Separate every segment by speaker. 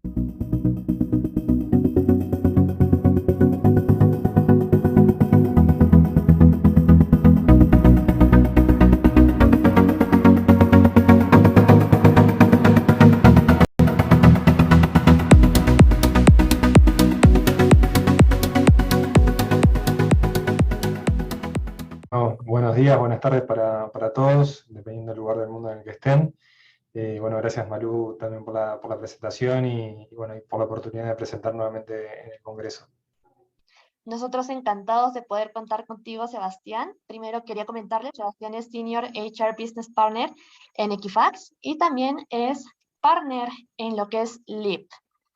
Speaker 1: No, buenos días, buenas tardes para todos, dependiendo del lugar del mundo en el que estén. Bueno, gracias Malú también por la presentación y, bueno, y por la oportunidad de presentar nuevamente en el Congreso.
Speaker 2: Nosotros encantados de poder contar contigo, Sebastián. Primero quería comentarles, Sebastián es Senior HR Business Partner en Equifax y también es partner en lo que es LEAP.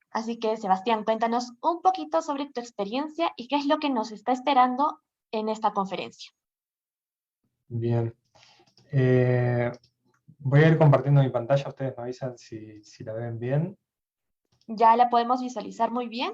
Speaker 2: Así que, Sebastián, cuéntanos un poquito sobre tu experiencia y qué es lo que nos está esperando en esta conferencia.
Speaker 1: Bien. Voy a ir compartiendo mi pantalla, ustedes me avisan si la ven bien.
Speaker 2: Ya la podemos visualizar muy bien.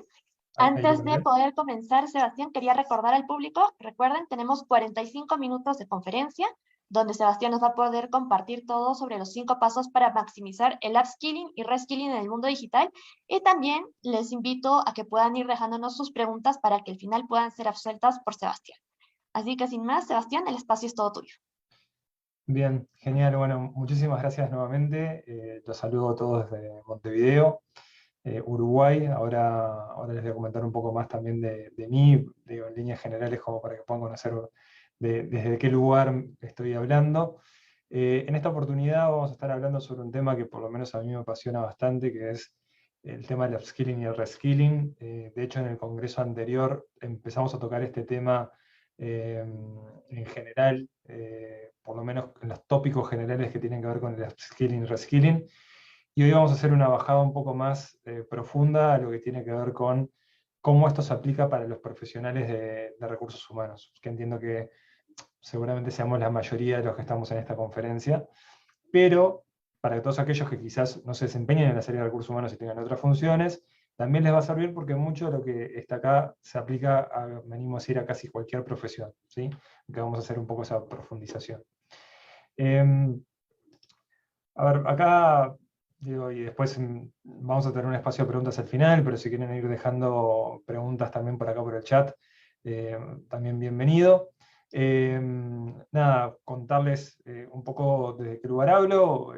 Speaker 1: Ahí lo
Speaker 2: Antes
Speaker 1: ven
Speaker 2: de
Speaker 1: bien.
Speaker 2: poder comenzar, Sebastián, quería recordar al público, recuerden, tenemos 45 minutos de conferencia, donde Sebastián nos va a poder compartir todo sobre los 5 pasos para maximizar el upskilling y reskilling en el mundo digital. Y también les invito a que puedan ir dejándonos sus preguntas para que al final puedan ser absueltas por Sebastián. Así que sin más, Sebastián, el espacio es todo tuyo.
Speaker 1: Bien, genial. Bueno, muchísimas gracias nuevamente. Los saludo a todos desde Montevideo, Uruguay. Ahora les voy a comentar un poco más también de mí, digo, en líneas generales, como para que puedan conocer desde qué lugar estoy hablando. En esta oportunidad vamos a estar hablando sobre un tema que por lo menos a mí me apasiona bastante, que es el tema del upskilling y el reskilling. De hecho, en el congreso anterior empezamos a tocar este tema en general, por lo menos en los tópicos generales que tienen que ver con el upskilling y reskilling. Y hoy vamos a hacer una bajada un poco más profunda a lo que tiene que ver con cómo esto se aplica para los profesionales de recursos humanos, que entiendo que seguramente seamos la mayoría de los que estamos en esta conferencia, pero para todos aquellos que quizás no se desempeñen en la área de recursos humanos y tengan otras funciones, también les va a servir porque mucho de lo que está acá se aplica, me animo a decir, a casi cualquier profesión, ¿sí? Que vamos a hacer un poco esa profundización. A ver, acá, digo, y después vamos a tener un espacio de preguntas al final, pero si quieren ir dejando preguntas también por acá por el chat, también bienvenido. Nada, contarles un poco desde qué lugar hablo.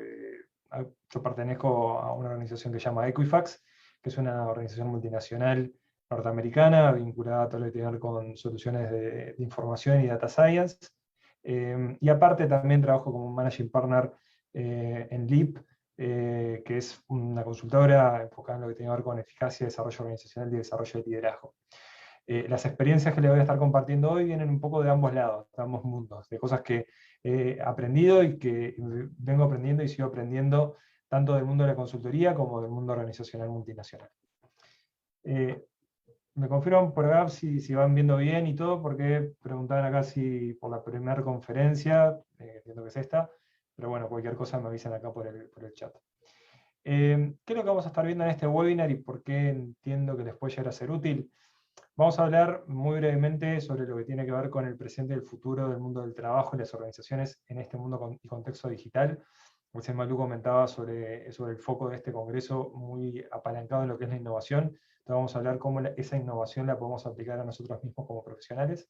Speaker 1: Yo pertenezco a una organización que se llama Equifax, que es una organización multinacional norteamericana vinculada a todo lo que tiene que ver con soluciones de información y data science. Y aparte también trabajo como managing partner en LEAP, que es una consultora enfocada en lo que tiene que ver con eficacia, desarrollo organizacional y desarrollo de liderazgo. Las experiencias que les voy a estar compartiendo hoy vienen un poco de ambos lados, de ambos mundos, de cosas que he aprendido y que vengo aprendiendo y sigo aprendiendo tanto del mundo de la consultoría como del mundo organizacional multinacional. Me confirman por acá si van viendo bien y todo, porque preguntaban acá si por la primera conferencia, entiendo que es esta, pero bueno, cualquier cosa me avisan acá por el chat. ¿Qué es lo que vamos a estar viendo en este webinar y por qué entiendo que les puede llegar a ser útil? Vamos a hablar muy brevemente sobre lo que tiene que ver con el presente y el futuro del mundo del trabajo y las organizaciones en este mundo y contexto digital. Recién Malú comentaba sobre el foco de este congreso muy apalancado en lo que es la innovación. Entonces vamos a hablar cómo esa innovación la podemos aplicar a nosotros mismos como profesionales.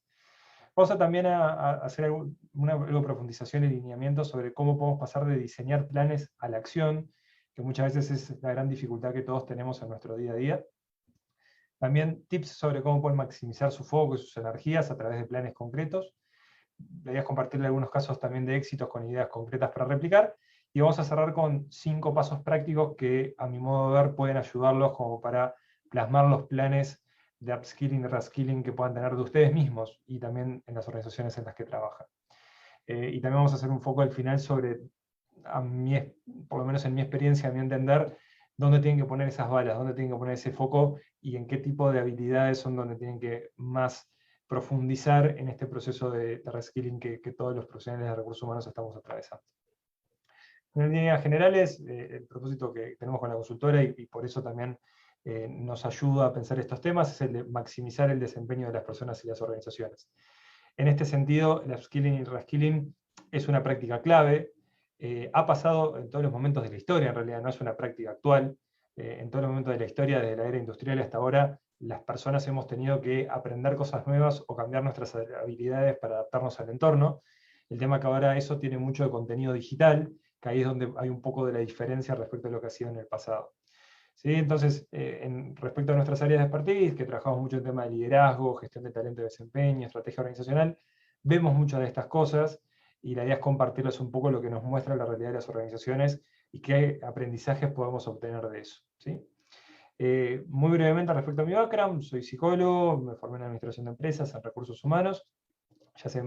Speaker 1: Vamos a también a hacer algo de profundización y lineamiento sobre cómo podemos pasar de diseñar planes a la acción, que muchas veces es la gran dificultad que todos tenemos en nuestro día a día. También tips sobre cómo pueden maximizar su foco y sus energías a través de planes concretos. La idea es compartirle algunos casos también de éxitos con ideas concretas para replicar. Y vamos a cerrar con 5 pasos prácticos que, a mi modo de ver, pueden ayudarlos como para plasmar los planes de upskilling y reskilling que puedan tener de ustedes mismos y también en las organizaciones en las que trabajan. Y también vamos a hacer un foco al final sobre, por lo menos en mi experiencia, a mi entender, dónde tienen que poner esas balas, dónde tienen que poner ese foco y en qué tipo de habilidades son donde tienen que más profundizar en este proceso de reskilling que todos los profesionales de recursos humanos estamos atravesando. En líneas generales, el propósito que tenemos con la consultora y por eso también nos ayuda a pensar estos temas es el de maximizar el desempeño de las personas y las organizaciones. En este sentido, el upskilling y el reskilling es una práctica clave. Ha pasado en todos los momentos de la historia, en realidad no es una práctica actual. en todo el momento de la historia, desde la era industrial hasta ahora, las personas hemos tenido que aprender cosas nuevas o cambiar nuestras habilidades para adaptarnos al entorno. El tema que ahora eso tiene mucho de contenido digital, que ahí es donde hay un poco de la diferencia respecto a lo que ha sido en el pasado. ¿Sí? Entonces, respecto a nuestras áreas de expertise, que trabajamos mucho en tema de liderazgo, gestión de talento y desempeño, estrategia organizacional, vemos muchas de estas cosas y la idea es compartirles un poco lo que nos muestra la realidad de las organizaciones y qué aprendizajes podemos obtener de eso. ¿Sí? Muy brevemente respecto a mi background, soy psicólogo, me formé en administración de empresas, en recursos humanos, ya hace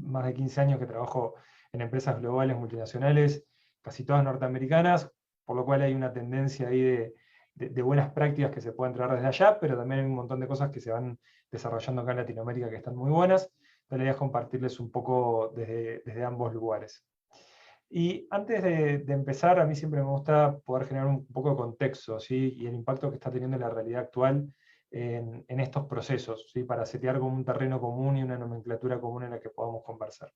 Speaker 1: más de 15 años que trabajo en empresas globales, multinacionales, casi todas norteamericanas, por lo cual hay una tendencia ahí de buenas prácticas que se pueden traer desde allá, pero también hay un montón de cosas que se van desarrollando acá en Latinoamérica que están muy buenas. Entonces la idea es compartirles un poco desde ambos lugares. Y antes de empezar, a mí siempre me gusta poder generar un poco de contexto, ¿sí? Y el impacto que está teniendo en la realidad actual en estos procesos, ¿sí? Para setear como un terreno común y una nomenclatura común en la que podamos conversar.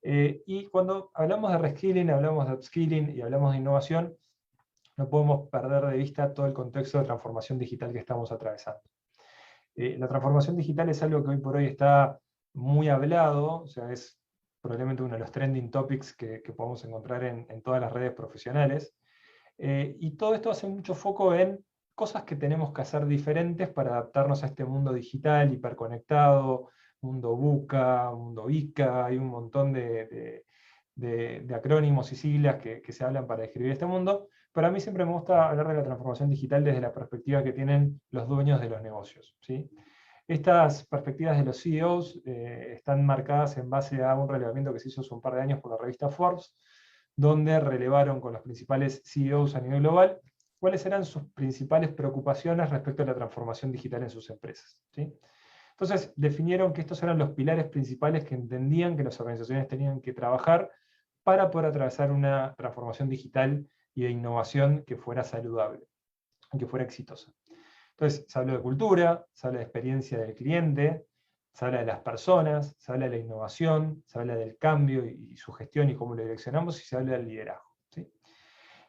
Speaker 1: Y cuando hablamos de reskilling, hablamos de upskilling y hablamos de innovación, no podemos perder de vista todo el contexto de transformación digital que estamos atravesando. La transformación digital es algo que hoy por hoy está muy hablado, o sea, es probablemente uno de los trending topics que podemos encontrar en todas las redes profesionales. Y todo esto hace mucho foco en cosas que tenemos que hacer diferentes para adaptarnos a este mundo digital, hiperconectado, mundo VUCA, mundo ICA, hay un montón de acrónimos y siglas que se hablan para describir este mundo, pero a mí siempre me gusta hablar de la transformación digital desde la perspectiva que tienen los dueños de los negocios, ¿sí? Estas perspectivas de los CEOs están marcadas en base a un relevamiento que se hizo hace un par de años por la revista Forbes, donde relevaron con los principales CEOs a nivel global cuáles eran sus principales preocupaciones respecto a la transformación digital en sus empresas, ¿sí? Entonces definieron que estos eran los pilares principales que entendían que las organizaciones tenían que trabajar para poder atravesar una transformación digital y de innovación que fuera saludable, que fuera exitosa. Entonces, se habla de cultura, se habla de experiencia del cliente, se habla de las personas, se habla de la innovación, se habla del cambio y su gestión y cómo lo direccionamos, y se habla del liderazgo, ¿sí?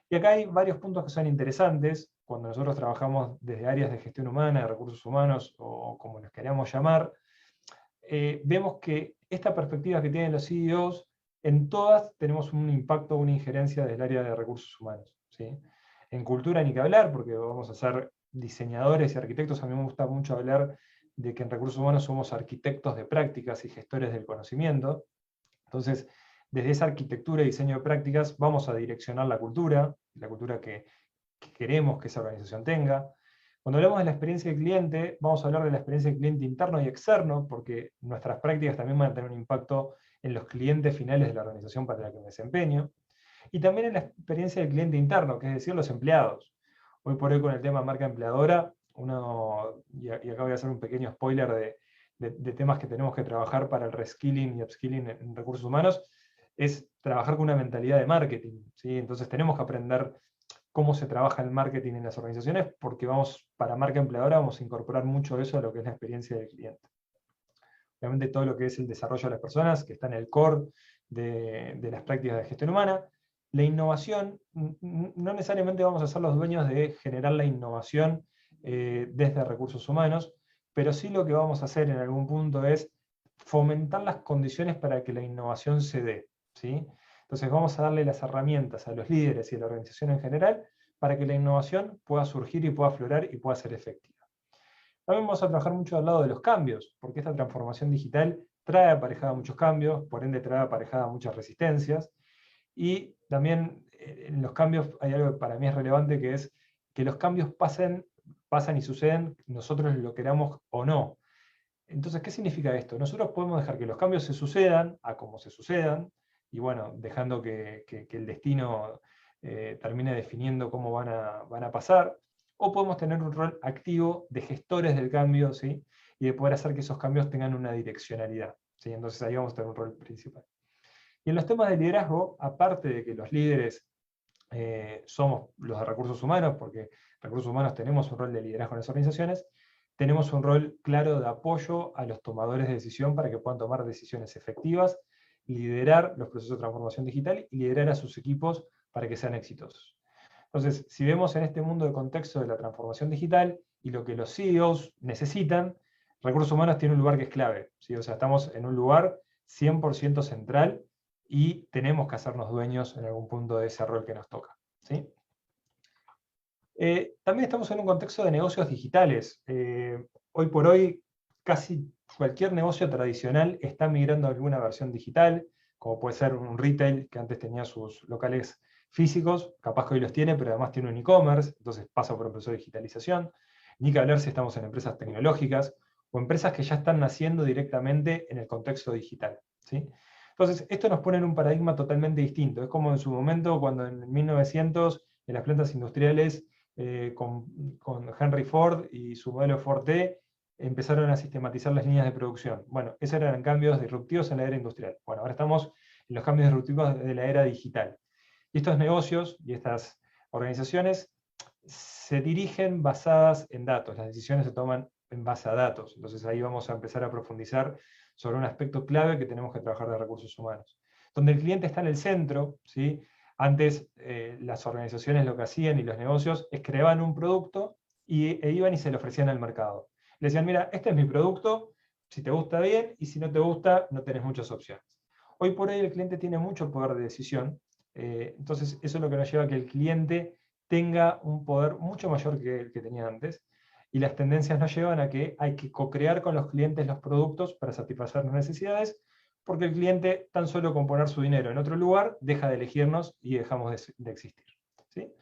Speaker 1: Y acá hay varios puntos que son interesantes cuando nosotros trabajamos desde áreas de gestión humana, de recursos humanos, o como los queramos llamar. Vemos que esta perspectiva que tienen los CEOs, en todas tenemos un impacto, una injerencia del área de recursos humanos, ¿sí? En cultura ni que hablar, porque vamos a ser diseñadores y arquitectos. A mí me gusta mucho hablar de que en recursos humanos somos arquitectos de prácticas y gestores del conocimiento. Entonces, desde esa arquitectura y diseño de prácticas vamos a direccionar la cultura que queremos que esa organización tenga. Cuando hablamos de la experiencia del cliente, vamos a hablar de la experiencia del cliente interno y externo, porque nuestras prácticas también van a tener un impacto en los clientes finales de la organización para la que me desempeño. Y también en la experiencia del cliente interno, que es decir, los empleados. Hoy por hoy con el tema marca empleadora, y acá voy a hacer un pequeño spoiler de temas que tenemos que trabajar para el reskilling y upskilling en recursos humanos, es trabajar con una mentalidad de marketing, ¿sí? Entonces tenemos que aprender cómo se trabaja el marketing en las organizaciones, porque para marca empleadora vamos a incorporar mucho de eso a lo que es la experiencia del cliente. Obviamente todo lo que es el desarrollo de las personas, que está en el core de las prácticas de gestión humana. La innovación, no necesariamente vamos a ser los dueños de generar la innovación desde recursos humanos, pero sí lo que vamos a hacer en algún punto es fomentar las condiciones para que la innovación se dé, ¿sí? Entonces vamos a darle las herramientas a los líderes y a la organización en general para que la innovación pueda surgir y pueda aflorar y pueda ser efectiva. También vamos a trabajar mucho al lado de los cambios, porque esta transformación digital trae aparejada muchos cambios, por ende trae aparejada muchas resistencias, y también en los cambios hay algo que para mí es relevante, que es que los cambios pasan y suceden, nosotros lo queramos o no. Entonces, ¿qué significa esto? Nosotros podemos dejar que los cambios se sucedan a como se sucedan, y bueno, dejando que el destino termine definiendo cómo van a pasar, o podemos tener un rol activo de gestores del cambio, ¿sí? Y de poder hacer que esos cambios tengan una direccionalidad, ¿sí? Entonces ahí vamos a tener un rol principal. Y en los temas de liderazgo, aparte de que los líderes somos los de recursos humanos, porque recursos humanos tenemos un rol de liderazgo en las organizaciones, tenemos un rol claro de apoyo a los tomadores de decisión para que puedan tomar decisiones efectivas, liderar los procesos de transformación digital y liderar a sus equipos para que sean exitosos. Entonces, si vemos en este mundo de contexto de la transformación digital y lo que los CEOs necesitan, recursos humanos tiene un lugar que es clave, ¿sí? O sea, estamos en un lugar 100% central y tenemos que hacernos dueños en algún punto de ese rol que nos toca, ¿sí? También estamos en un contexto de negocios digitales. Hoy por hoy, casi cualquier negocio tradicional está migrando a alguna versión digital, como puede ser un retail que antes tenía sus locales físicos, capaz que hoy los tiene, pero además tiene un e-commerce, entonces pasa por un proceso de digitalización. Ni que hablar si estamos en empresas tecnológicas o empresas que ya están naciendo directamente en el contexto digital, ¿sí? Entonces, esto nos pone en un paradigma totalmente distinto. Es como en su momento, cuando en 1900, en las plantas industriales, con Henry Ford y su modelo Ford T, empezaron a sistematizar las líneas de producción. Bueno, esos eran cambios disruptivos en la era industrial. Bueno, ahora estamos en los cambios disruptivos de la era digital. Y estos negocios y estas organizaciones se dirigen basadas en datos, las decisiones se toman en base a datos. Entonces ahí vamos a empezar a profundizar sobre un aspecto clave que tenemos que trabajar de recursos humanos. Donde el cliente está en el centro, ¿sí? Antes las organizaciones lo que hacían y los negocios es creaban un producto e iban y se lo ofrecían al mercado. Le decían, mira, este es mi producto, si te gusta bien, y si no te gusta, no tenés muchas opciones. Hoy por hoy el cliente tiene mucho poder de decisión, entonces eso es lo que nos lleva a que el cliente tenga un poder mucho mayor que el que tenía antes, y las tendencias nos llevan a que hay que co-crear con los clientes los productos para satisfacer las necesidades, porque el cliente, tan solo con poner su dinero en otro lugar, deja de elegirnos y dejamos de existir, ¿sí?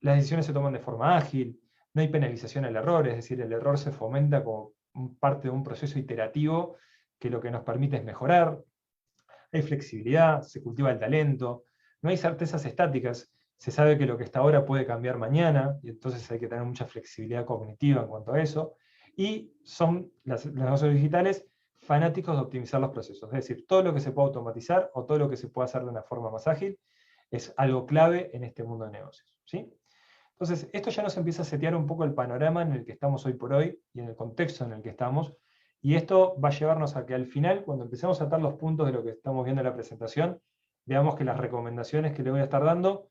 Speaker 1: Las decisiones se toman de forma ágil, no hay penalización al error, es decir, el error se fomenta como parte de un proceso iterativo que lo que nos permite es mejorar, hay flexibilidad, se cultiva el talento, no hay certezas estáticas, se sabe que lo que está ahora puede cambiar mañana, y entonces hay que tener mucha flexibilidad cognitiva en cuanto a eso, y son los negocios digitales fanáticos de optimizar los procesos, es decir, todo lo que se pueda automatizar o todo lo que se pueda hacer de una forma más ágil es algo clave en este mundo de negocios, ¿sí? Entonces, esto ya nos empieza a setear un poco el panorama en el que estamos hoy por hoy y en el contexto en el que estamos, y esto va a llevarnos a que al final, cuando empecemos a atar los puntos de lo que estamos viendo en la presentación, veamos que las recomendaciones que le voy a estar dando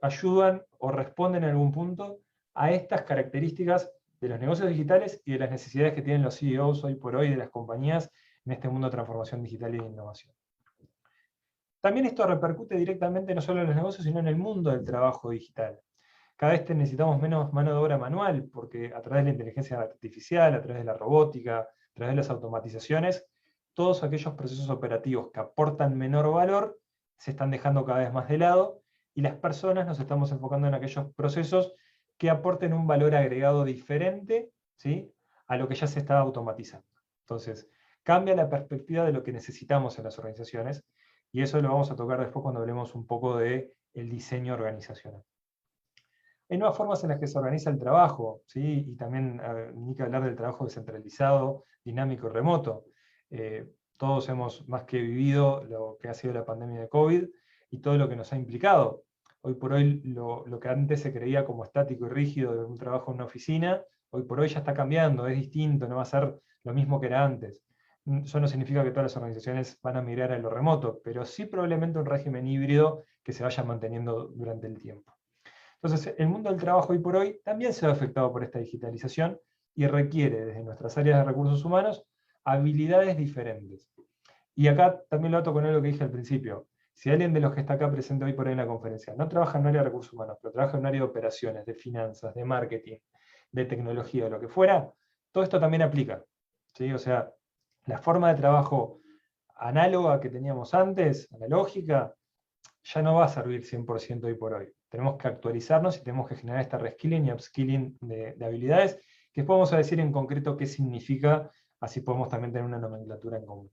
Speaker 1: ayudan o responden en algún punto a estas características de los negocios digitales y de las necesidades que tienen los CEOs hoy por hoy de las compañías en este mundo de transformación digital y de innovación. También esto repercute directamente no solo en los negocios, sino en el mundo del trabajo digital. Cada vez necesitamos menos mano de obra manual, porque a través de la inteligencia artificial, a través de la robótica, a través de las automatizaciones, todos aquellos procesos operativos que aportan menor valor se están dejando cada vez más de lado, y las personas nos estamos enfocando en aquellos procesos que aporten un valor agregado diferente, ¿sí?, a lo que ya se está automatizando. Entonces, cambia la perspectiva de lo que necesitamos en las organizaciones, y eso lo vamos a tocar después cuando hablemos un poco del diseño organizacional. Hay nuevas formas en las que se organiza el trabajo, ¿sí? Y también ni que hablar del trabajo descentralizado, dinámico y remoto. Todos hemos más que vivido lo que ha sido la pandemia de COVID y todo lo que nos ha implicado. Hoy por hoy lo que antes se creía como estático y rígido de un trabajo en una oficina, hoy por hoy ya está cambiando, es distinto, no va a ser lo mismo que era antes. Eso no significa que todas las organizaciones van a migrar a lo remoto, pero sí probablemente un régimen híbrido que se vaya manteniendo durante el tiempo. Entonces, el mundo del trabajo hoy por hoy también se ve afectado por esta digitalización y requiere desde nuestras áreas de recursos humanos habilidades diferentes. Y acá también lo ato con algo que dije al principio. Si alguien de los que está acá presente hoy por hoy en la conferencia no trabaja en un área de recursos humanos, pero trabaja en un área de operaciones, de finanzas, de marketing, de tecnología, de lo que fuera, todo esto también aplica, ¿sí? O sea, la forma de trabajo análoga que teníamos antes, analógica, ya no va a servir 100% hoy por hoy. Tenemos que actualizarnos y tenemos que generar esta reskilling y upskilling de habilidades, que después vamos a decir en concreto qué significa, así podemos también tener una nomenclatura en común.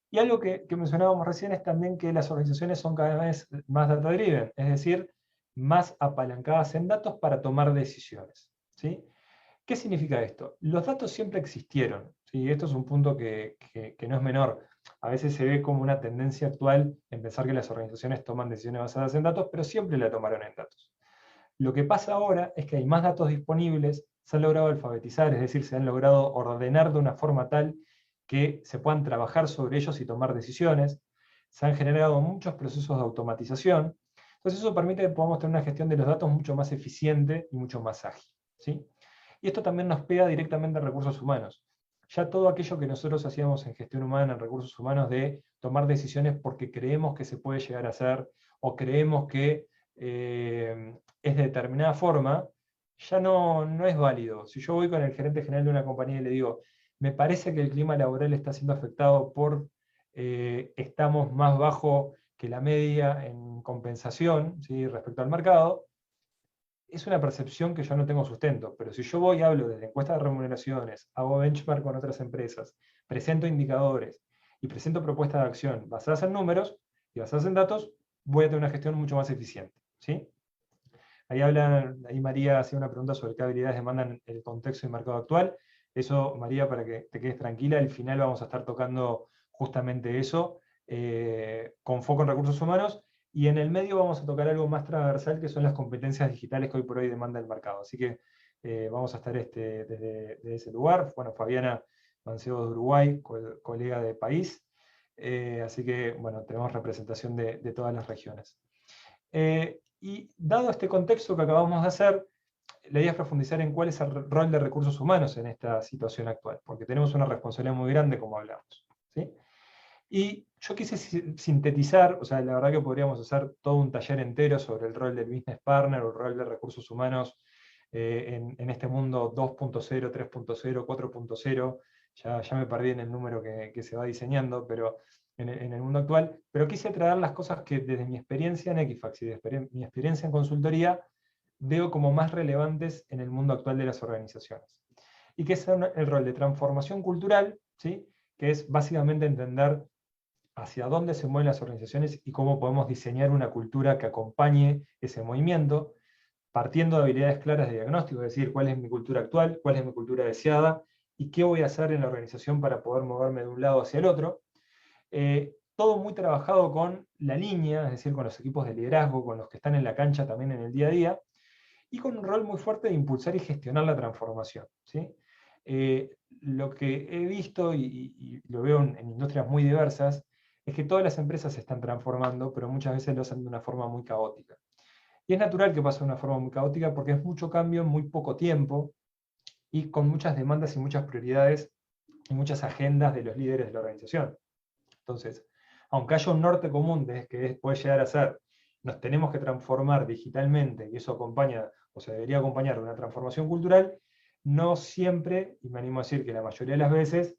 Speaker 1: Y algo que mencionábamos recién es también que las organizaciones son cada vez más data-driven, es decir, más apalancadas en datos para tomar decisiones, ¿sí? ¿Qué significa esto? Los datos siempre existieron, ¿sí? Esto es un punto que no es menor. A veces se ve como una tendencia actual en pensar que las organizaciones toman decisiones basadas en datos, pero siempre la tomaron en datos. Lo que pasa ahora es que hay más datos disponibles, se han logrado alfabetizar, es decir, se han logrado ordenar de una forma tal que se puedan trabajar sobre ellos y tomar decisiones, se han generado muchos procesos de automatización, Entonces eso permite que podamos tener una gestión de los datos mucho más eficiente y mucho más ágil, ¿sí? Y esto también nos pega directamente a recursos humanos. Ya todo aquello que nosotros hacíamos en gestión humana, en recursos humanos, de tomar decisiones porque creemos que se puede llegar a hacer, o creemos que es de determinada forma, ya no es válido. Si yo voy con el gerente general de una compañía y le digo, me parece que el clima laboral está siendo afectado por, estamos más bajo que la media en compensación, ¿sí?, respecto al mercado, es una percepción que yo no tengo sustento, pero si yo voy y hablo desde encuestas de remuneraciones, hago benchmark con otras empresas, presento indicadores y presento propuestas de acción basadas en números y basadas en datos, voy a tener una gestión mucho más eficiente, ¿sí? Ahí María hacía una pregunta sobre qué habilidades demandan el contexto y mercado actual. Eso, María, para que te quedes tranquila, al final vamos a estar tocando justamente eso, con foco en recursos humanos, y en el medio vamos a tocar algo más transversal, que son las competencias digitales que hoy por hoy demanda el mercado. Así que vamos a estar desde ese lugar. Bueno, Fabiana Mancebo de Uruguay, colega de país. Así que, bueno, tenemos representación de todas las regiones. Y dado este contexto que acabamos de hacer, la idea es profundizar en cuál es el rol de recursos humanos en esta situación actual, porque tenemos una responsabilidad muy grande, como hablamos, ¿sí? Y yo quise sintetizar, o sea, la verdad que podríamos hacer todo un taller entero sobre el rol del business partner o el rol de recursos humanos en este mundo 2.0, 3.0, 4.0. Ya me perdí en el número que se va diseñando, pero en el mundo actual. Pero quise traer las cosas que desde mi experiencia en Equifax y desde mi experiencia en consultoría veo como más relevantes en el mundo actual de las organizaciones. Y que es el rol de transformación cultural, ¿sí?, que es básicamente entender hacia dónde se mueven las organizaciones y cómo podemos diseñar una cultura que acompañe ese movimiento, partiendo de habilidades claras de diagnóstico, es decir, cuál es mi cultura actual, cuál es mi cultura deseada y qué voy a hacer en la organización para poder moverme de un lado hacia el otro. Todo muy trabajado con la línea, es decir, con los equipos de liderazgo, con los que están en la cancha también en el día a día, y con un rol muy fuerte de impulsar y gestionar la transformación, ¿sí? Lo que he visto, y lo veo en industrias muy diversas, es que todas las empresas se están transformando, pero muchas veces lo hacen de una forma muy caótica. Y es natural que pase de una forma muy caótica porque es mucho cambio en muy poco tiempo y con muchas demandas y muchas prioridades y muchas agendas de los líderes de la organización. Entonces, aunque haya un norte común de que puede llegar a ser, nos tenemos que transformar digitalmente, y eso acompaña, o se debería acompañar de una transformación cultural, no siempre, y me animo a decir que la mayoría de las veces,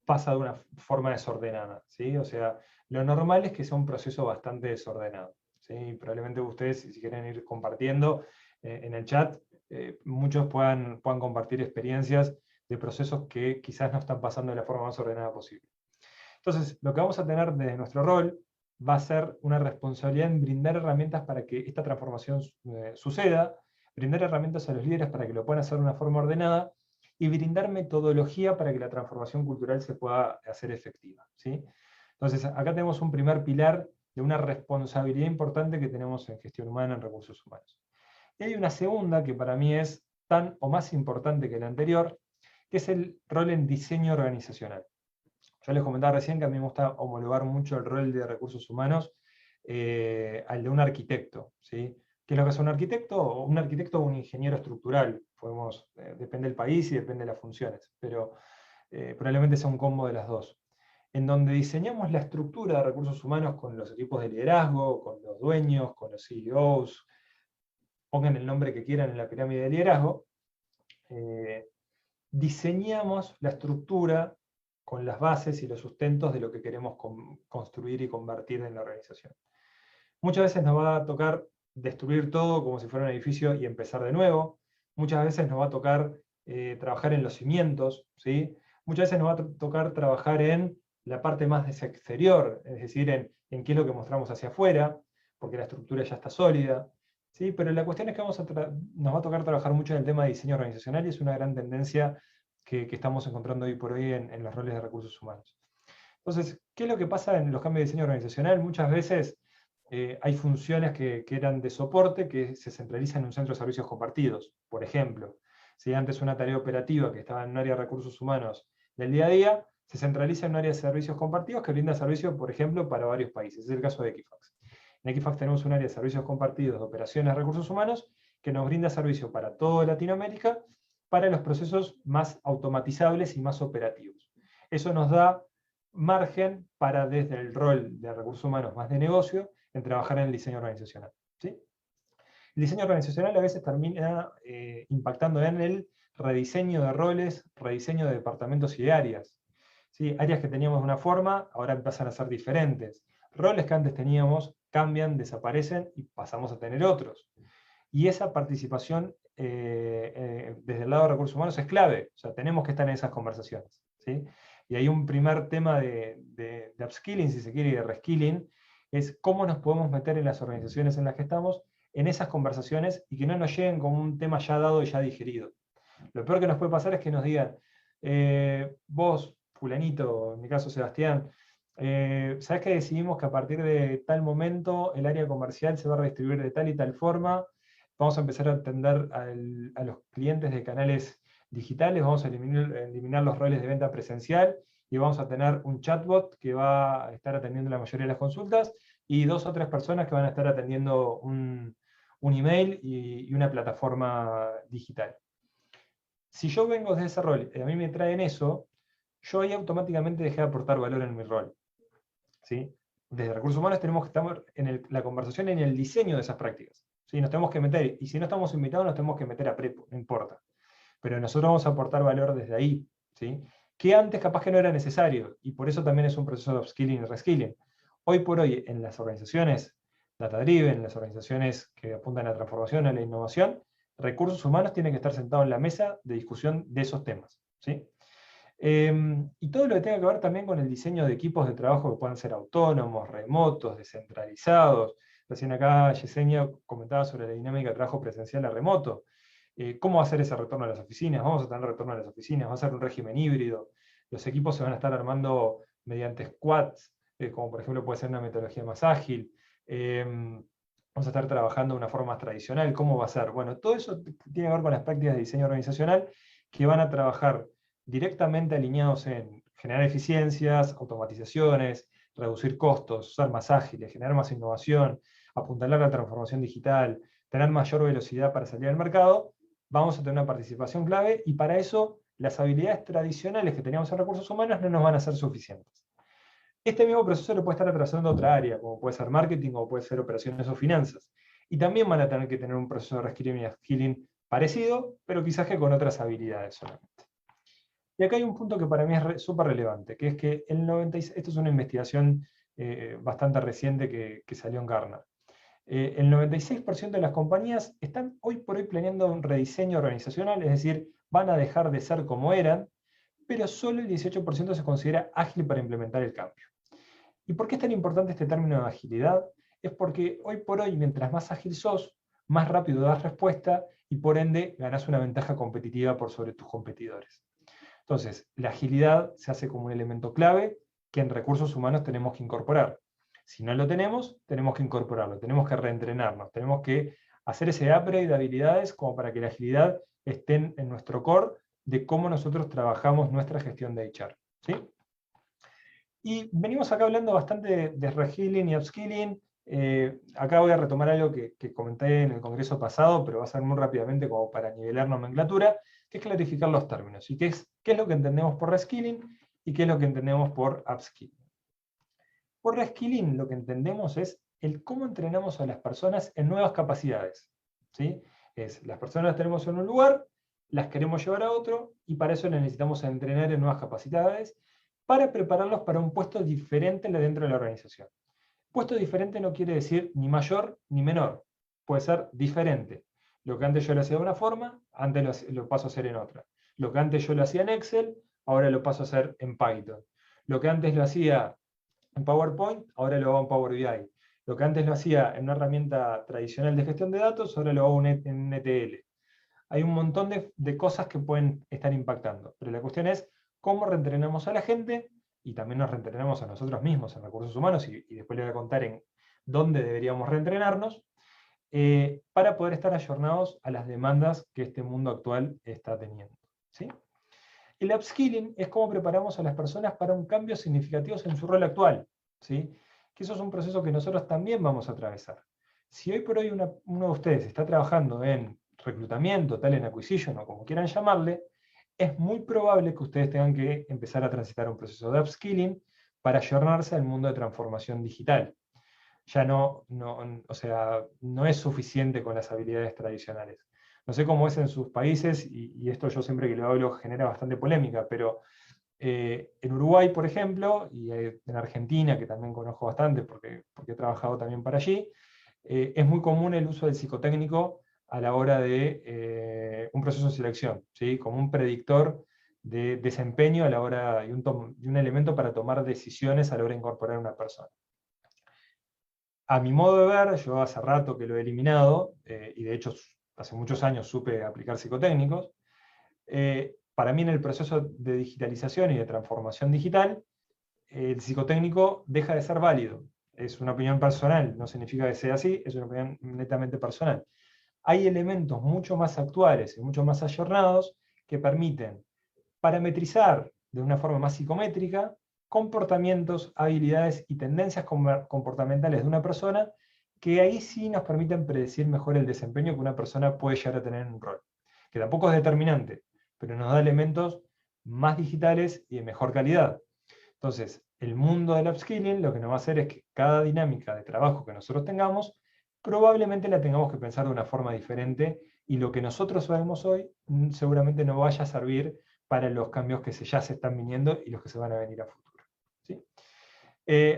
Speaker 1: pasa de una forma desordenada, ¿sí? O sea, lo normal es que sea un proceso bastante desordenado, ¿sí? Probablemente ustedes, si quieren ir compartiendo en el chat, muchos puedan compartir experiencias de procesos que quizás no están pasando de la forma más ordenada posible. Entonces, lo que vamos a tener desde nuestro rol va a ser una responsabilidad en brindar herramientas para que esta transformación suceda, brindar herramientas a los líderes para que lo puedan hacer de una forma ordenada y brindar metodología para que la transformación cultural se pueda hacer efectiva, ¿sí? Entonces, acá tenemos un primer pilar de una responsabilidad importante que tenemos en gestión humana, en recursos humanos. Y hay una segunda que para mí es tan o más importante que la anterior, que es el rol en diseño organizacional. Yo les comentaba recién que a mí me gusta homologar mucho el rol de recursos humanos al de un arquitecto, ¿sí? ¿Qué es lo que es un arquitecto? Un arquitecto o un ingeniero estructural. Depende del país y depende de las funciones, pero probablemente sea un combo de las dos. En donde diseñamos la estructura de recursos humanos con los equipos de liderazgo, con los dueños, con los CEOs, pongan el nombre que quieran en la pirámide de liderazgo, diseñamos la estructura con las bases y los sustentos de lo que queremos construir y convertir en la organización. Muchas veces nos va a tocar destruir todo como si fuera un edificio y empezar de nuevo. Muchas veces nos va a tocar trabajar en los cimientos, ¿sí? Muchas veces nos va a tocar trabajar en la parte más exterior, es decir, en qué es lo que mostramos hacia afuera, porque la estructura ya está sólida, ¿sí? Pero la cuestión es que nos va a tocar trabajar mucho en el tema de diseño organizacional y es una gran tendencia que estamos encontrando hoy por hoy en los roles de recursos humanos. Entonces, ¿qué es lo que pasa en los cambios de diseño organizacional? Muchas veces hay funciones que eran de soporte que se centralizan en un centro de servicios compartidos. Por ejemplo, si antes una tarea operativa que estaba en un área de recursos humanos del día a día, se centraliza en un área de servicios compartidos que brinda servicios, por ejemplo, para varios países. Es el caso de Equifax. En Equifax tenemos un área de servicios compartidos de operaciones de recursos humanos que nos brinda servicio para toda Latinoamérica para los procesos más automatizables y más operativos. Eso nos da margen para, desde el rol de recursos humanos más de negocio, en trabajar en el diseño organizacional. ¿Sí? El diseño organizacional a veces termina impactando en el rediseño de roles, rediseño de departamentos y de áreas. ¿Sí? Áreas que teníamos de una forma, ahora empiezan a ser diferentes. Roles que antes teníamos cambian, desaparecen y pasamos a tener otros. Y esa participación desde el lado de recursos humanos es clave. O sea, tenemos que estar en esas conversaciones. ¿Sí? Y hay un primer tema de upskilling, si se quiere, y de reskilling, es cómo nos podemos meter en las organizaciones en las que estamos, en esas conversaciones, y que no nos lleguen como un tema ya dado y ya digerido. Lo peor que nos puede pasar es que nos digan, vos, fulanito, en mi caso Sebastián, ¿sabés que decidimos que a partir de tal momento el área comercial se va a redistribuir de tal y tal forma? Vamos a empezar a atender a los clientes de canales digitales, vamos a eliminar los roles de venta presencial y vamos a tener un chatbot que va a estar atendiendo la mayoría de las consultas y 2 o 3 personas que van a estar atendiendo un email y una plataforma digital. Si yo vengo de ese rol y a mí me traen eso, yo ahí automáticamente dejé de aportar valor en mi rol. ¿Sí? Desde recursos humanos tenemos que estar en la conversación, en el diseño de esas prácticas. ¿Sí? Nos tenemos que meter, y si no estamos invitados, nos tenemos que meter a prepo, no importa. Pero nosotros vamos a aportar valor desde ahí. ¿Sí? Que antes capaz que no era necesario, y por eso también es un proceso de upskilling y reskilling. Hoy por hoy, en las organizaciones data-driven, en las organizaciones que apuntan a la transformación, a la innovación, recursos humanos tienen que estar sentados en la mesa de discusión de esos temas. ¿Sí? Y todo lo que tenga que ver también con el diseño de equipos de trabajo que puedan ser autónomos, remotos, descentralizados. Recién acá Yesenia comentaba sobre la dinámica de trabajo presencial a remoto. ¿Cómo va a ser ese retorno a las oficinas? ¿Vamos a tener retorno a las oficinas? ¿Va a ser un régimen híbrido? Los equipos se van a estar armando mediante squads, como por ejemplo puede ser una metodología más ágil. Vamos a estar trabajando de una forma más tradicional. ¿Cómo va a ser? Bueno, todo eso tiene que ver con las prácticas de diseño organizacional que van a trabajar directamente alineados en generar eficiencias, automatizaciones, reducir costos, ser más ágiles, generar más innovación, apuntalar la transformación digital, tener mayor velocidad para salir al mercado, vamos a tener una participación clave y para eso las habilidades tradicionales que teníamos en recursos humanos no nos van a ser suficientes. Este mismo proceso lo puede estar atrasando otra área, como puede ser marketing o puede ser operaciones o finanzas. Y también van a tener que tener un proceso de reskilling y upskilling parecido, pero quizás que con otras habilidades solamente. Y acá hay un punto que para mí es súper relevante, que es que el 96, esto es una investigación bastante reciente que salió en Gartner. El 96% de las compañías están hoy por hoy planeando un rediseño organizacional, es decir, van a dejar de ser como eran, pero solo el 18% se considera ágil para implementar el cambio. ¿Y por qué es tan importante este término de agilidad? Es porque hoy por hoy, mientras más ágil sos, más rápido das respuesta y por ende ganás una ventaja competitiva por sobre tus competidores. Entonces, la agilidad se hace como un elemento clave que en recursos humanos tenemos que incorporar. Si no lo tenemos que incorporarlo, tenemos que reentrenarnos, tenemos que hacer ese upgrade de habilidades como para que la agilidad esté en nuestro core de cómo nosotros trabajamos nuestra gestión de HR. ¿Sí? Y venimos acá hablando bastante de reskilling y upskilling. Acá voy a retomar algo que comenté en el congreso pasado, pero va a ser muy rápidamente como para nivelar nomenclatura, que es clarificar los términos. Y qué es lo que entendemos por reskilling y qué es lo que entendemos por upskilling. Por reskilling lo que entendemos es el cómo entrenamos a las personas en nuevas capacidades. ¿Sí? Las personas las tenemos en un lugar, las queremos llevar a otro, y para eso necesitamos entrenar en nuevas capacidades, para prepararlos para un puesto diferente dentro de la organización. Puesto diferente no quiere decir ni mayor ni menor, puede ser diferente. Lo que antes yo lo hacía de una forma, antes lo paso a hacer en otra. Lo que antes yo lo hacía en Excel, ahora lo paso a hacer en Python. Lo que antes lo hacía en PowerPoint, ahora lo hago en Power BI. Lo que antes lo hacía en una herramienta tradicional de gestión de datos, ahora lo hago en un ETL. Hay un montón de cosas que pueden estar impactando, pero la cuestión es cómo reentrenamos a la gente y también nos reentrenamos a nosotros mismos en recursos humanos, y después les voy a contar en dónde deberíamos reentrenarnos, para poder estar ayornados a las demandas que este mundo actual está teniendo. ¿Sí? El upskilling es cómo preparamos a las personas para un cambio significativo en su rol actual. ¿Sí? que eso es un proceso que nosotros también vamos a atravesar. Si hoy por hoy uno de ustedes está trabajando en reclutamiento, talent acquisition o como quieran llamarle, es muy probable que ustedes tengan que empezar a transitar un proceso de upskilling para ayornarse al mundo de transformación digital. Ya o sea, no es suficiente con las habilidades tradicionales. No sé cómo es en sus países, y esto yo siempre que lo hablo genera bastante polémica, pero en Uruguay, por ejemplo, y en Argentina, que también conozco bastante porque he trabajado también para allí, es muy común el uso del psicotécnico a la hora de un proceso de selección, ¿sí? Como un predictor de desempeño a la hora, y un elemento para tomar decisiones a la hora de incorporar a una persona. A mi modo de ver, yo hace rato que lo he eliminado, y de hecho hace muchos años supe aplicar psicotécnicos. Para mí en el proceso de digitalización y de transformación digital, el psicotécnico deja de ser válido. Es una opinión personal, no significa que sea así, es una opinión netamente personal. Hay elementos mucho más actuales y mucho más ayornados que permiten parametrizar de una forma más psicométrica comportamientos, habilidades y tendencias comportamentales de una persona, que ahí sí nos permiten predecir mejor el desempeño que una persona puede llegar a tener en un rol, que tampoco es determinante, pero nos da elementos más digitales y de mejor calidad. Entonces, el mundo del upskilling lo que nos va a hacer es que cada dinámica de trabajo que nosotros tengamos, probablemente la tengamos que pensar de una forma diferente, y lo que nosotros sabemos hoy seguramente no vaya a servir para los cambios que ya se están viniendo y los que se van a venir a futuro. ¿Sí?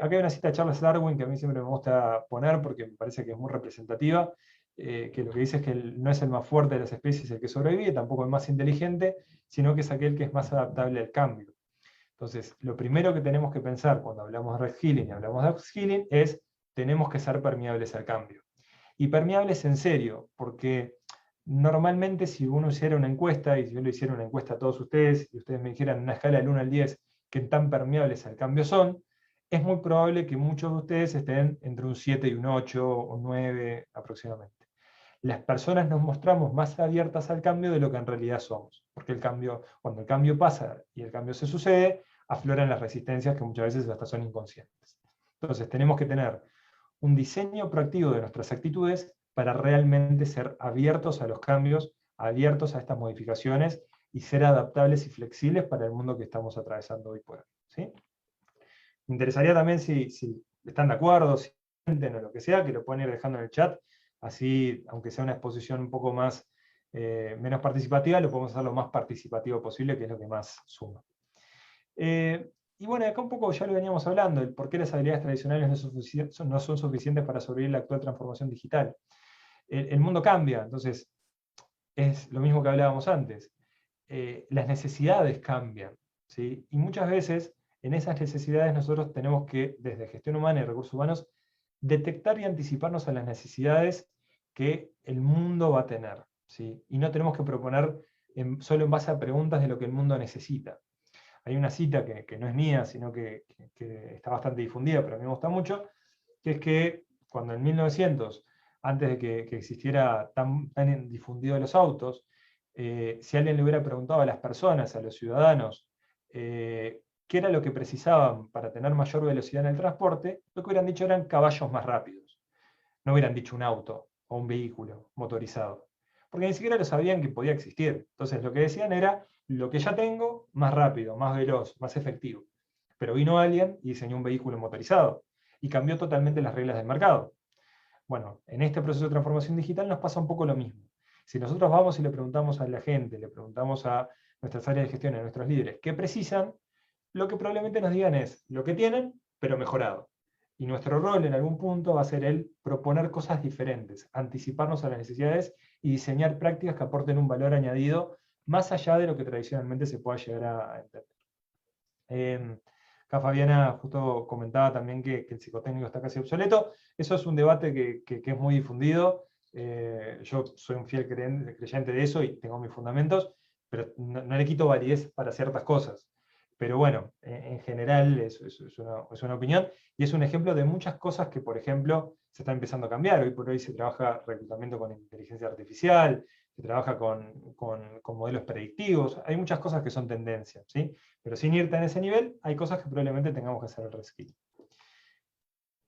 Speaker 1: Acá hay una cita de Charles Darwin que a mí siempre me gusta poner porque me parece que es muy representativa, que lo que dice es que no es el más fuerte de las especies el que sobrevive, tampoco el más inteligente, sino que es aquel que es más adaptable al cambio. Entonces, lo primero que tenemos que pensar cuando hablamos de reskilling y hablamos de upskilling es: tenemos que ser permeables al cambio. Y permeables en serio, porque normalmente si uno hiciera una encuesta, y si yo le hiciera una encuesta a todos ustedes, y ustedes me dijeran en una escala del 1 al 10 qué tan permeables al cambio son, es muy probable que muchos de ustedes estén entre un 7 y un 8 o 9 aproximadamente. Las personas nos mostramos más abiertas al cambio de lo que en realidad somos, porque cuando el cambio pasa y el cambio se sucede, afloran las resistencias que muchas veces hasta son inconscientes. Entonces tenemos que tener un diseño proactivo de nuestras actitudes para realmente ser abiertos a los cambios, abiertos a estas modificaciones, y ser adaptables y flexibles para el mundo que estamos atravesando hoy por hoy. ¿Sí? Me interesaría también si están de acuerdo, si sienten o lo que sea, que lo pueden ir dejando en el chat, así, aunque sea una exposición un poco más, menos participativa, lo podemos hacer lo más participativo posible, que es lo que más suma. Y bueno, acá un poco ya lo veníamos hablando, el por qué las habilidades tradicionales no son suficientes para sobrevivir la actual transformación digital. El mundo cambia, entonces es lo mismo que hablábamos antes. Las necesidades cambian, ¿sí? Y muchas veces en esas necesidades nosotros tenemos que, desde gestión humana y recursos humanos, detectar y anticiparnos a las necesidades que el mundo va a tener, ¿sí? Y no tenemos que proponer solo en base a preguntas de lo que el mundo necesita. Hay una cita que no es mía, sino que está bastante difundida, pero a mí me gusta mucho, que es que cuando en 1900, antes de que existiera tan difundido los autos, si alguien le hubiera preguntado a las personas, a los ciudadanos, qué era lo que precisaban para tener mayor velocidad en el transporte, lo que hubieran dicho eran caballos más rápidos. No hubieran dicho un auto o un vehículo motorizado, porque ni siquiera lo sabían que podía existir. Entonces lo que decían era: lo que ya tengo, más rápido, más veloz, más efectivo. Pero vino alguien y diseñó un vehículo motorizado y cambió totalmente las reglas del mercado. Bueno, en este proceso de transformación digital nos pasa un poco lo mismo. Si nosotros vamos y le preguntamos a la gente, le preguntamos a nuestras áreas de gestión, a nuestros líderes, qué precisan, lo que probablemente nos digan es lo que tienen, pero mejorado. Y nuestro rol en algún punto va a ser el proponer cosas diferentes, anticiparnos a las necesidades y diseñar prácticas que aporten un valor añadido más allá de lo que tradicionalmente se pueda llegar a entender. Acá Fabiana justo comentaba también que el psicotécnico está casi obsoleto. Eso es un debate que es muy difundido. Yo soy un fiel creyente de eso y tengo mis fundamentos, pero no le quito validez para ciertas cosas. Pero bueno, en general es una opinión, y es un ejemplo de muchas cosas que, por ejemplo, se están empezando a cambiar. Hoy por hoy se trabaja reclutamiento con inteligencia artificial, se trabaja con modelos predictivos, hay muchas cosas que son tendencias, ¿sí? Pero sin irte en ese nivel, hay cosas que probablemente tengamos que hacer el reskill.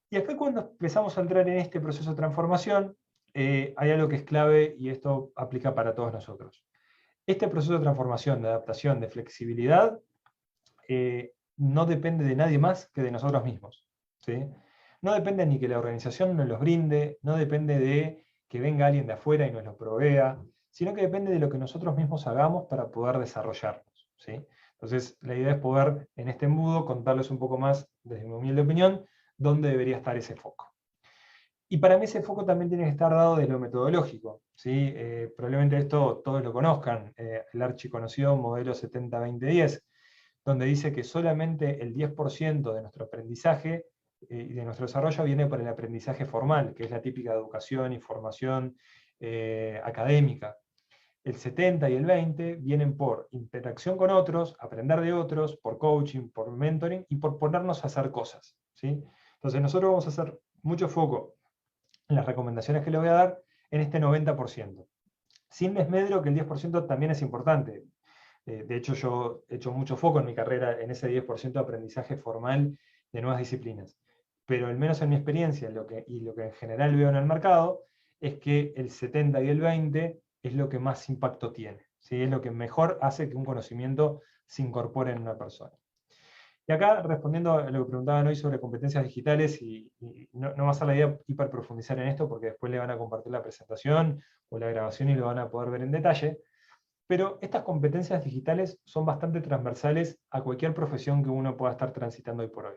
Speaker 1: Y acá cuando empezamos a entrar en este proceso de transformación, hay algo que es clave y esto aplica para todos nosotros. Este proceso de transformación, de adaptación, de flexibilidad, no depende de nadie más que de nosotros mismos, ¿sí? No depende ni que la organización nos los brinde, no depende de que venga alguien de afuera y nos lo provea, sino que depende de lo que nosotros mismos hagamos para poder desarrollarnos, ¿sí? Entonces, la idea es poder, en este embudo, contarles un poco más, desde mi humilde opinión, dónde debería estar ese foco. Y para mí ese foco también tiene que estar dado de lo metodológico, ¿sí? Probablemente esto todos lo conozcan, el archiconocido modelo 70-20-10, donde dice que solamente el 10% de nuestro aprendizaje y de nuestro desarrollo viene por el aprendizaje formal, que es la típica educación y formación académica. El 70 y el 20 vienen por interacción con otros, aprender de otros, por coaching, por mentoring y por ponernos a hacer cosas, ¿sí? Entonces nosotros vamos a hacer mucho foco en las recomendaciones que le voy a dar en este 90%. Sin desmedro que el 10% también es importante. De hecho, yo he hecho mucho foco en mi carrera en ese 10% de aprendizaje formal de nuevas disciplinas. Pero al menos en mi experiencia y lo que en general veo en el mercado es que el 70 y el 20 es lo que más impacto tiene, ¿sí? Es lo que mejor hace que un conocimiento se incorpore en una persona. Y acá, respondiendo a lo que preguntaban hoy sobre competencias digitales, y no va a ser la idea hiperprofundizar en esto, porque después le van a compartir la presentación o la grabación y lo van a poder ver en detalle, pero estas competencias digitales son bastante transversales a cualquier profesión que uno pueda estar transitando hoy por hoy.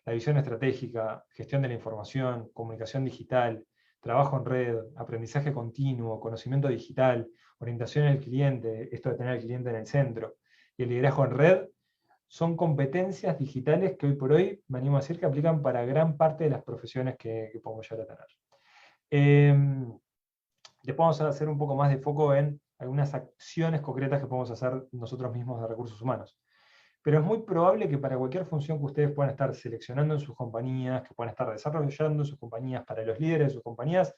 Speaker 1: La visión estratégica, gestión de la información, comunicación digital, trabajo en red, aprendizaje continuo, conocimiento digital, orientación al cliente, esto de tener al cliente en el centro, y el liderazgo en red, son competencias digitales que hoy por hoy, me animo a decir, que aplican para gran parte de las profesiones que podemos llegar a tener. Después vamos a hacer un poco más de foco en algunas acciones concretas que podemos hacer nosotros mismos de recursos humanos. Pero es muy probable que para cualquier función que ustedes puedan estar seleccionando en sus compañías, que puedan estar desarrollando en sus compañías, para los líderes de sus compañías,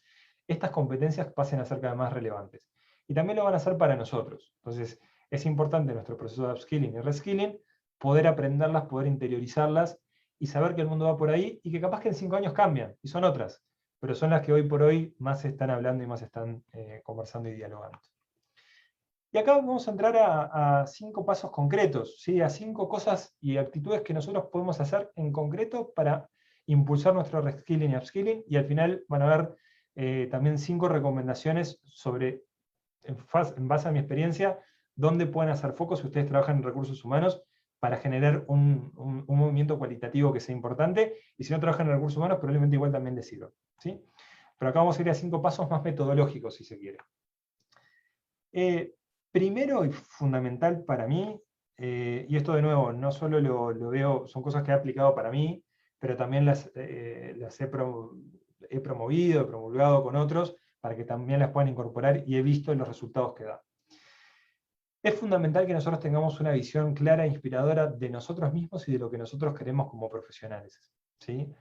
Speaker 1: estas competencias pasen a ser cada vez más relevantes. Y también lo van a hacer para nosotros. Entonces, es importante en nuestro proceso de upskilling y reskilling poder aprenderlas, poder interiorizarlas y saber que el mundo va por ahí y que capaz que en 5 años cambian y son otras, pero son las que hoy por hoy más se están hablando y más se están conversando y dialogando. Y acá vamos a entrar a 5 pasos concretos, ¿sí? A 5 cosas y actitudes que nosotros podemos hacer en concreto para impulsar nuestro reskilling y upskilling, y al final van a ver también 5 recomendaciones sobre, en base a mi experiencia, dónde pueden hacer foco si ustedes trabajan en recursos humanos para generar un movimiento cualitativo que sea importante, y si no trabajan en recursos humanos, probablemente igual también les sirva, ¿sí? Pero acá vamos a ir a 5 pasos más metodológicos, si se quiere. Primero y fundamental para mí, y esto de nuevo, no solo lo veo, son cosas que he aplicado para mí, pero también las he promovido, he promulgado con otros, para que también las puedan incorporar y he visto los resultados que da. Es fundamental que nosotros tengamos una visión clara e inspiradora de nosotros mismos y de lo que nosotros queremos como profesionales, ¿sí?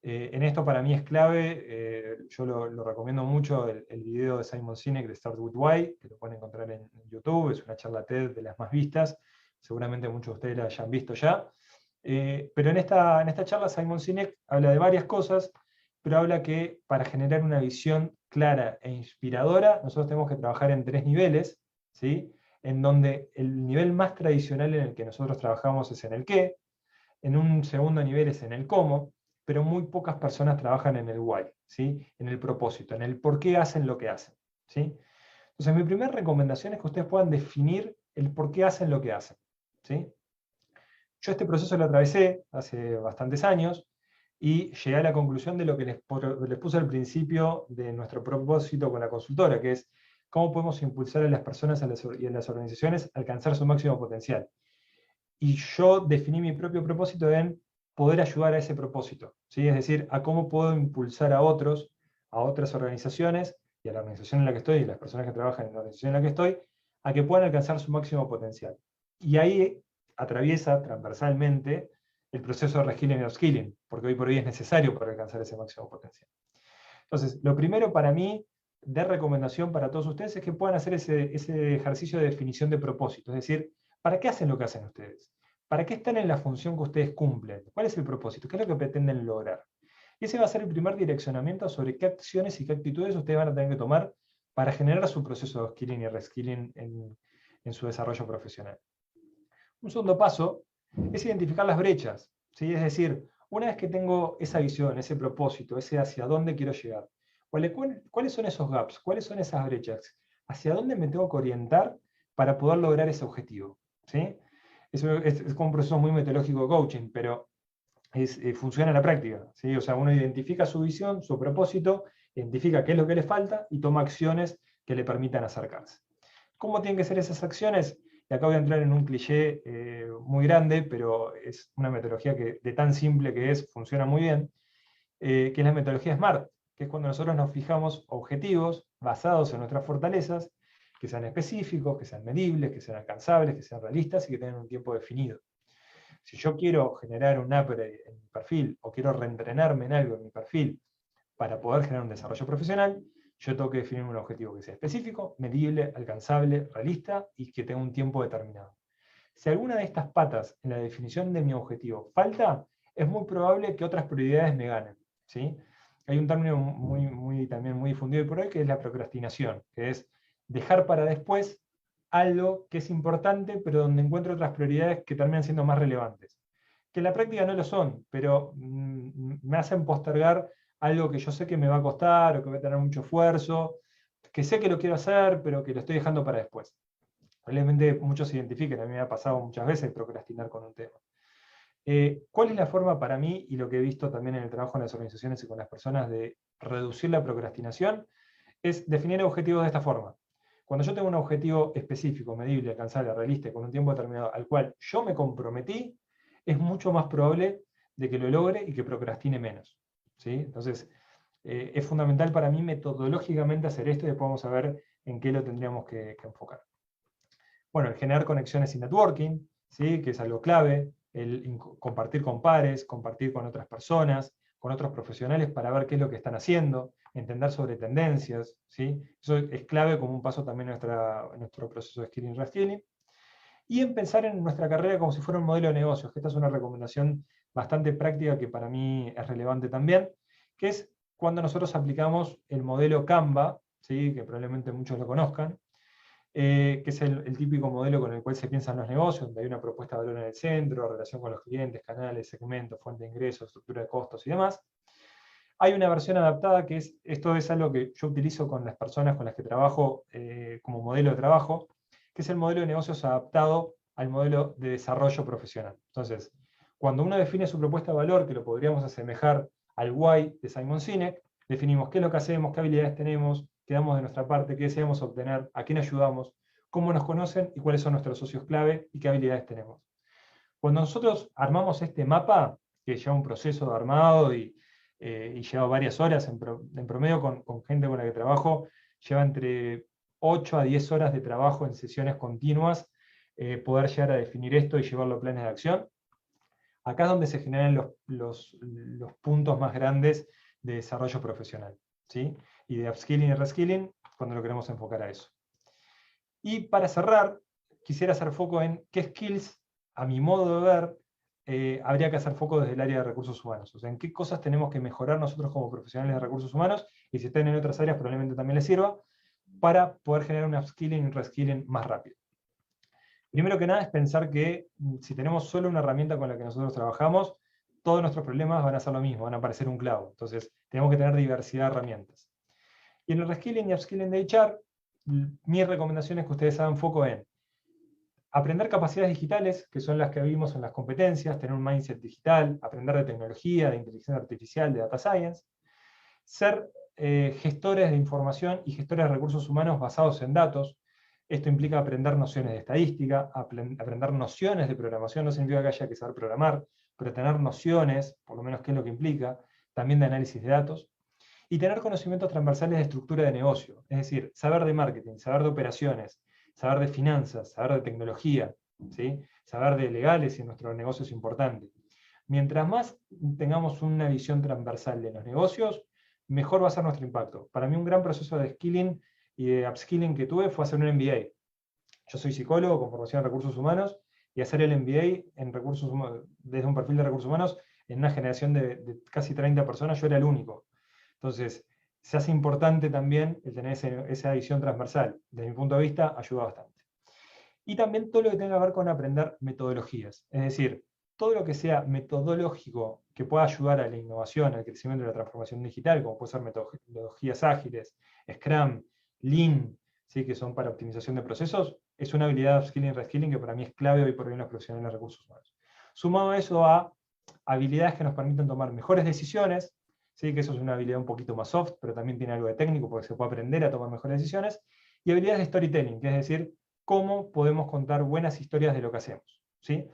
Speaker 1: En esto para mí es clave, yo lo recomiendo mucho, el video de Simon Sinek de Start With Why, que lo pueden encontrar en YouTube, es una charla TED de las más vistas, seguramente muchos de ustedes la hayan visto ya. Pero en esta charla Simon Sinek habla de varias cosas, pero habla que para generar una visión clara e inspiradora, nosotros tenemos que trabajar en 3 niveles, ¿sí? En donde el nivel más tradicional en el que nosotros trabajamos es en el qué, en un segundo nivel es en el cómo, pero muy pocas personas trabajan en el why, ¿sí? En el propósito, en el por qué hacen lo que hacen, ¿sí? Entonces mi primera recomendación es que ustedes puedan definir el por qué hacen lo que hacen, ¿sí? Yo este proceso lo atravesé hace bastantes años y llegué a la conclusión de lo que les puse al principio de nuestro propósito con la consultora, que es cómo podemos impulsar a las personas y a las organizaciones a alcanzar su máximo potencial. Y yo definí mi propio propósito en poder ayudar a ese propósito, ¿sí? Es decir, a cómo puedo impulsar a otros, a otras organizaciones, y a la organización en la que estoy, y las personas que trabajan en la organización en la que estoy, a que puedan alcanzar su máximo potencial. Y ahí atraviesa transversalmente el proceso de reskilling y upskilling, porque hoy por hoy es necesario para alcanzar ese máximo potencial. Entonces, lo primero para mí, de recomendación para todos ustedes, es que puedan hacer ese ejercicio de definición de propósito, es decir, ¿para qué hacen lo que hacen ustedes? ¿Para qué están en la función que ustedes cumplen? ¿Cuál es el propósito? ¿Qué es lo que pretenden lograr? Ese va a ser el primer direccionamiento sobre qué acciones y qué actitudes ustedes van a tener que tomar para generar su proceso de skilling y reskilling en su desarrollo profesional. Un segundo paso es identificar las brechas, ¿sí? Es decir, una vez que tengo esa visión, ese propósito, ese hacia dónde quiero llegar, ¿cuáles son esos gaps? ¿Cuáles son esas brechas? ¿Hacia dónde me tengo que orientar para poder lograr ese objetivo? ¿Sí? Eso es como un proceso muy metodológico de coaching, pero funciona en la práctica, ¿sí? O sea, uno identifica su visión, su propósito, identifica qué es lo que le falta y toma acciones que le permitan acercarse. ¿Cómo tienen que ser esas acciones? Y acá voy a entrar en un cliché muy grande, pero es una metodología que, de tan simple que es, funciona muy bien, que es la metodología SMART, que es cuando nosotros nos fijamos objetivos basados en nuestras fortalezas, que sean específicos, que sean medibles, que sean alcanzables, que sean realistas y que tengan un tiempo definido. Si yo quiero generar un upgrade en mi perfil o quiero reentrenarme en algo en mi perfil para poder generar un desarrollo profesional, yo tengo que definir un objetivo que sea específico, medible, alcanzable, realista y que tenga un tiempo determinado. Si alguna de estas patas en la definición de mi objetivo falta, es muy probable que otras prioridades me ganen, ¿sí? Hay un término también muy difundido por hoy que es la procrastinación, que es dejar para después algo que es importante, pero donde encuentro otras prioridades que terminan siendo más relevantes. Que en la práctica no lo son, pero me hacen postergar algo que yo sé que me va a costar o que va a tener mucho esfuerzo, que sé que lo quiero hacer, pero que lo estoy dejando para después. Probablemente muchos se identifiquen, a mí me ha pasado muchas veces procrastinar con un tema. ¿Cuál es la forma para mí, y lo que he visto también en el trabajo en las organizaciones y con las personas, de reducir la procrastinación? Es definir objetivos de esta forma. Cuando yo tengo un objetivo específico, medible, alcanzable, realista, con un tiempo determinado al cual yo me comprometí, es mucho más probable de que lo logre y que procrastine menos, ¿sí? Entonces, es fundamental para mí metodológicamente hacer esto y después vamos a ver en qué lo tendríamos que enfocar. Bueno, el generar conexiones y networking, ¿sí? Que es algo clave, el compartir con pares, compartir con otras personas, con otros profesionales para ver qué es lo que están haciendo, entender sobre tendencias, ¿sí? Eso es clave como un paso también en nuestro proceso de skilling y reskilling. Y en pensar en nuestra carrera como si fuera un modelo de negocios, que esta es una recomendación bastante práctica que para mí es relevante también, que es cuando nosotros aplicamos el modelo Canva, ¿sí? Que probablemente muchos lo conozcan, que es el típico modelo con el cual se piensan los negocios, donde hay una propuesta de valor en el centro, relación con los clientes, canales, segmentos, fuente de ingresos, estructura de costos y demás. Hay una versión adaptada que esto es algo que yo utilizo con las personas con las que trabajo como modelo de trabajo, que es el modelo de negocios adaptado al modelo de desarrollo profesional. Entonces, cuando uno define su propuesta de valor, que lo podríamos asemejar al why de Simon Sinek, definimos qué es lo que hacemos, qué habilidades tenemos, qué damos de nuestra parte, qué deseamos obtener, a quién ayudamos, cómo nos conocen y cuáles son nuestros socios clave y qué habilidades tenemos. Cuando nosotros armamos este mapa, que lleva un proceso de armado y lleva varias horas en promedio con gente con la que trabajo, lleva entre 8 a 10 horas de trabajo en sesiones continuas, poder llegar a definir esto y llevarlo a planes de acción. Acá es donde se generan los puntos más grandes de desarrollo profesional, ¿sí? Y de upskilling y reskilling, cuando lo queremos enfocar a eso. Y para cerrar, quisiera hacer foco en qué skills, a mi modo de ver, habría que hacer foco desde el área de recursos humanos. O sea, en qué cosas tenemos que mejorar nosotros como profesionales de recursos humanos, y si están en otras áreas probablemente también les sirva, para poder generar un upskilling y un reskilling más rápido. Primero que nada es pensar que si tenemos solo una herramienta con la que nosotros trabajamos, todos nuestros problemas van a ser lo mismo, van a parecer un clavo. Entonces, tenemos que tener diversidad de herramientas. Y en el reskilling y upskilling de HR, mi recomendación es que ustedes hagan foco en aprender capacidades digitales, que son las que vimos en las competencias, tener un mindset digital, aprender de tecnología, de inteligencia artificial, de data science, ser gestores de información y gestores de recursos humanos basados en datos. Esto implica aprender nociones de estadística, aprender nociones de programación, no significa que haya que saber programar, pero tener nociones, por lo menos qué es lo que implica, también de análisis de datos, y tener conocimientos transversales de estructura de negocio, es decir, saber de marketing, saber de operaciones, saber de finanzas, saber de tecnología, ¿sí? Saber de legales si nuestro negocio es importante. Mientras más tengamos una visión transversal de los negocios, mejor va a ser nuestro impacto. Para mí un gran proceso de skilling y de upskilling que tuve fue hacer un MBA. Yo soy psicólogo con formación en recursos humanos, y hacer el MBA en desde un perfil de recursos humanos en una generación de casi 30 personas yo era el único. Entonces, se hace importante también el tener esa visión transversal. Desde mi punto de vista, ayuda bastante. Y también todo lo que tenga que ver con aprender metodologías. Es decir, todo lo que sea metodológico que pueda ayudar a la innovación, al crecimiento de la transformación digital, como puede ser metodologías ágiles, Scrum, Lean, ¿sí? Que son para optimización de procesos, es una habilidad de upskilling y reskilling que para mí es clave hoy por hoy en los profesionales de recursos humanos. Sumado a eso a habilidades que nos permiten tomar mejores decisiones, ¿sí? Que eso es una habilidad un poquito más soft, pero también tiene algo de técnico porque se puede aprender a tomar mejores decisiones, y habilidades de storytelling, que es decir, cómo podemos contar buenas historias de lo que hacemos, ¿sí?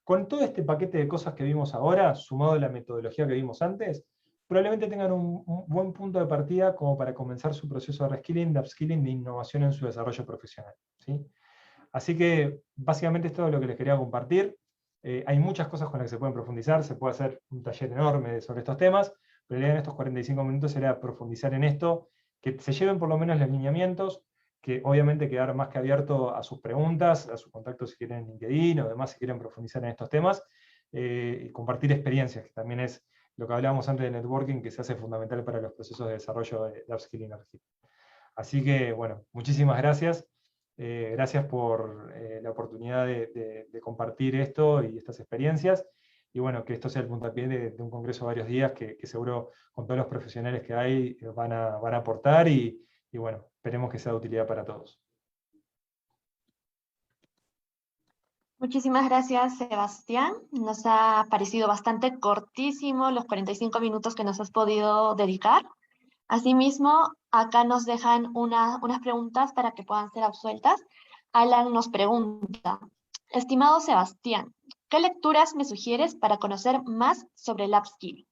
Speaker 1: Con todo este paquete de cosas que vimos ahora, sumado a la metodología que vimos antes, probablemente tengan un buen punto de partida como para comenzar su proceso de reskilling, de upskilling, de innovación en su desarrollo profesional, ¿sí? Así que básicamente esto es lo que les quería compartir. Hay muchas cosas con las que se pueden profundizar, se puede hacer un taller enorme sobre estos temas, pero la idea en estos 45 minutos era profundizar en esto, que se lleven por lo menos los lineamientos, que obviamente quedar más que abierto a sus preguntas, a sus contactos si quieren en LinkedIn o demás si quieren profundizar en estos temas, y compartir experiencias, que también es lo que hablábamos antes de networking, que se hace fundamental para los procesos de desarrollo de upskilling y reskilling. Así que, bueno, muchísimas gracias. Gracias por la oportunidad de compartir esto y estas experiencias. Y bueno, que esto sea el puntapié de un congreso de varios días que seguro con todos los profesionales que hay van a aportar y bueno, esperemos que sea de utilidad para todos.
Speaker 2: Muchísimas gracias, Sebastián. Nos ha parecido bastante cortísimo los 45 minutos que nos has podido dedicar. Asimismo, acá nos dejan unas preguntas para que puedan ser absueltas. Alan nos pregunta, estimado Sebastián, ¿qué lecturas me sugieres para conocer más sobre el upskilling?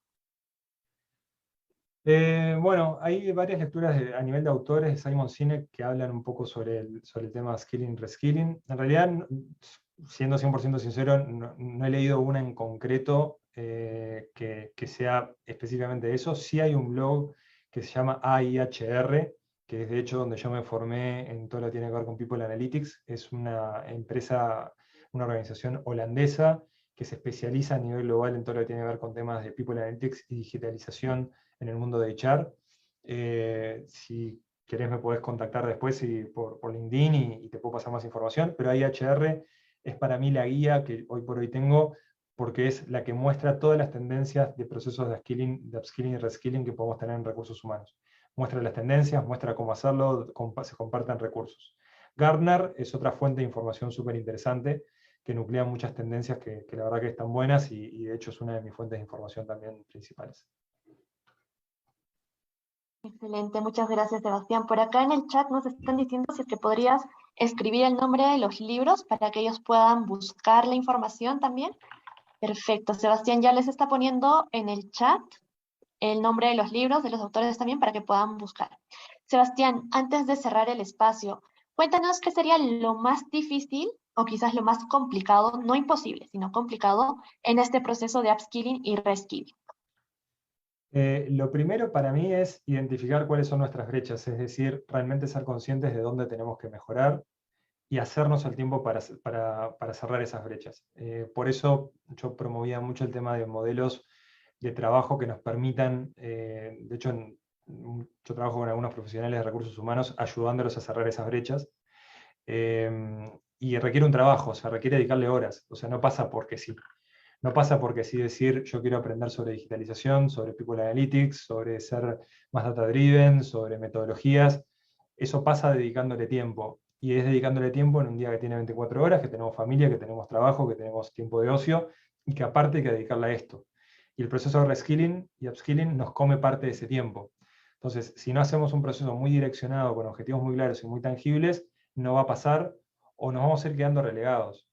Speaker 1: Bueno, hay varias lecturas a nivel de autores de Simon Sinek que hablan un poco sobre el tema skilling y reskilling. En realidad, siendo 100% sincero, no he leído una en concreto que sea específicamente eso. Sí hay un blog que se llama AIHR, que es de hecho donde yo me formé en todo lo que tiene que ver con People Analytics. Es una empresa, una organización holandesa que se especializa a nivel global en todo lo que tiene que ver con temas de People Analytics y digitalización en el mundo de HR. Si querés me podés contactar después por LinkedIn y te puedo pasar más información, pero AIHR es para mí la guía que hoy por hoy tengo porque es la que muestra todas las tendencias de procesos de upskilling y reskilling que podemos tener en recursos humanos. Muestra las tendencias, muestra cómo hacerlo, se comparten recursos. Gartner es otra fuente de información súper interesante que nuclea muchas tendencias que la verdad que están buenas y de hecho es una de mis fuentes de información también principales.
Speaker 2: Excelente, muchas gracias, Sebastián. Por acá en el chat nos están diciendo si es que podrías escribir el nombre de los libros para que ellos puedan buscar la información también. Perfecto, Sebastián ya les está poniendo en el chat el nombre de los libros, de los autores también, para que puedan buscar. Sebastián, antes de cerrar el espacio, cuéntanos qué sería lo más difícil o quizás lo más complicado, no imposible, sino complicado en este proceso de upskilling y reskilling.
Speaker 1: Lo primero para mí es identificar cuáles son nuestras brechas, es decir, realmente ser conscientes de dónde tenemos que mejorar y hacernos el tiempo para cerrar esas brechas. Por eso yo promovía mucho el tema de modelos de trabajo que nos permitan, de hecho yo trabajo con algunos profesionales de recursos humanos ayudándolos a cerrar esas brechas, y requiere un trabajo, o sea, requiere dedicarle horas, o sea, no pasa porque sí. No pasa porque sí decir, yo quiero aprender sobre digitalización, sobre People Analytics, sobre ser más data-driven, sobre metodologías. Eso pasa dedicándole tiempo. Y es dedicándole tiempo en un día que tiene 24 horas, que tenemos familia, que tenemos trabajo, que tenemos tiempo de ocio, y que aparte hay que dedicarle a esto. Y el proceso de reskilling y upskilling nos come parte de ese tiempo. Entonces, si no hacemos un proceso muy direccionado, con objetivos muy claros y muy tangibles, no va a pasar o nos vamos a ir quedando relegados.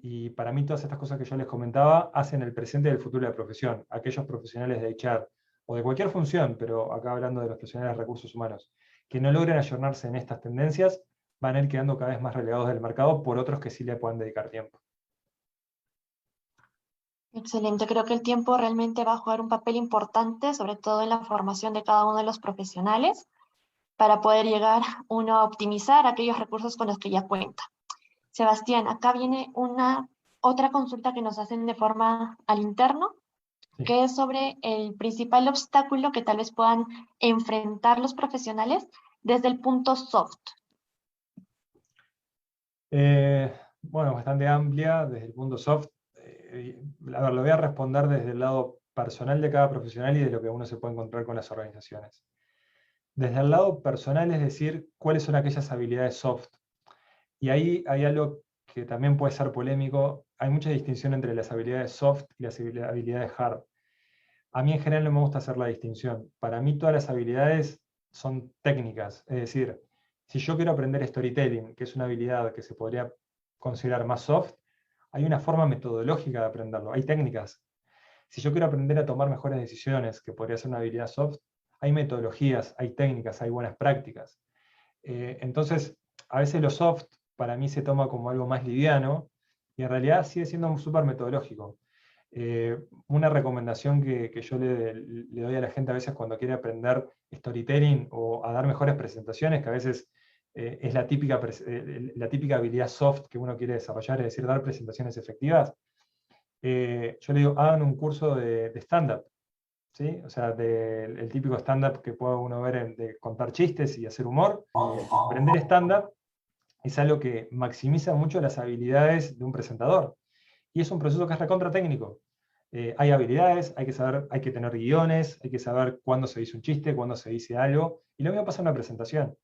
Speaker 1: Y para mí todas estas cosas que yo les comentaba hacen el presente y el futuro de la profesión. Aquellos profesionales de HR o de cualquier función, pero acá hablando de los profesionales de recursos humanos, que no logren ayornarse en estas tendencias, van a ir quedando cada vez más relegados del mercado por otros que sí le puedan dedicar tiempo.
Speaker 2: Excelente, creo que el tiempo realmente va a jugar un papel importante, sobre todo en la formación de cada uno de los profesionales, para poder llegar uno a optimizar aquellos recursos con los que ya cuenta. Sebastián, acá viene otra consulta que nos hacen de forma al interno.
Speaker 1: Sí.
Speaker 2: que es sobre el principal obstáculo que tal vez puedan enfrentar los profesionales desde el punto soft.
Speaker 1: Bueno, bastante amplia desde el punto soft. A ver, lo voy a responder desde el lado personal de cada profesional y de lo que uno se puede encontrar con las organizaciones. Desde el lado personal, es decir, cuáles son aquellas habilidades soft. Y ahí hay algo que también puede ser polémico. Hay mucha distinción entre las habilidades soft y las habilidades hard. A mí en general no me gusta hacer la distinción. Para mí todas las habilidades son técnicas. Es decir, si yo quiero aprender storytelling, que es una habilidad que se podría considerar más soft, hay una forma metodológica de aprenderlo. Hay técnicas. Si yo quiero aprender a tomar mejores decisiones, que podría ser una habilidad soft, hay metodologías, hay técnicas, hay buenas prácticas. Entonces, a veces lo soft para mí se toma como algo más liviano y en realidad sigue siendo súper metodológico. Una recomendación que yo le doy a la gente a veces cuando quiere aprender storytelling o a dar mejores presentaciones, que a veces es la típica habilidad soft que uno quiere desarrollar, es decir, dar presentaciones efectivas, yo le digo, hagan un curso de stand-up. ¿Sí? O sea, el típico stand-up que puede uno ver de contar chistes y hacer humor. Aprender stand-up es algo que maximiza mucho las habilidades de un presentador. Y es un proceso que es recontra técnico. Hay habilidades, hay que saber, hay que tener guiones, hay que saber cuándo se dice un chiste, cuándo se dice algo, y lo mismo pasa en una presentación.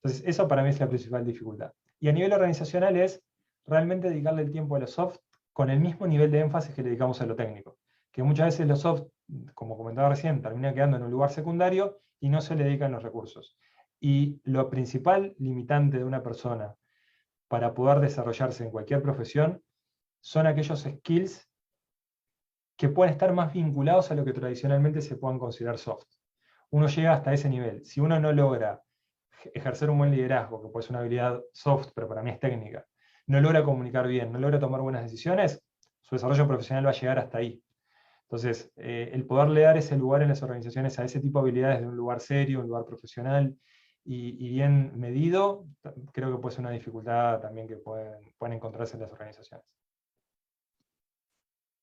Speaker 1: Entonces, eso para mí es la principal dificultad. Y a nivel organizacional es realmente dedicarle el tiempo a lo soft con el mismo nivel de énfasis que le dedicamos a lo técnico. Que muchas veces lo soft, como comentaba recién, termina quedando en un lugar secundario y no se le dedican los recursos. Y lo principal limitante de una persona para poder desarrollarse en cualquier profesión son aquellos skills que pueden estar más vinculados a lo que tradicionalmente se puedan considerar soft. Uno llega hasta ese nivel. Si uno no logra ejercer un buen liderazgo, que puede ser una habilidad soft, pero para mí es técnica, no logra comunicar bien, no logra tomar buenas decisiones, su desarrollo profesional va a llegar hasta ahí. Entonces, el poderle dar ese lugar en las organizaciones a ese tipo de habilidades de un lugar serio, un lugar profesional y bien medido, creo que puede ser una dificultad también que pueden encontrarse en las organizaciones.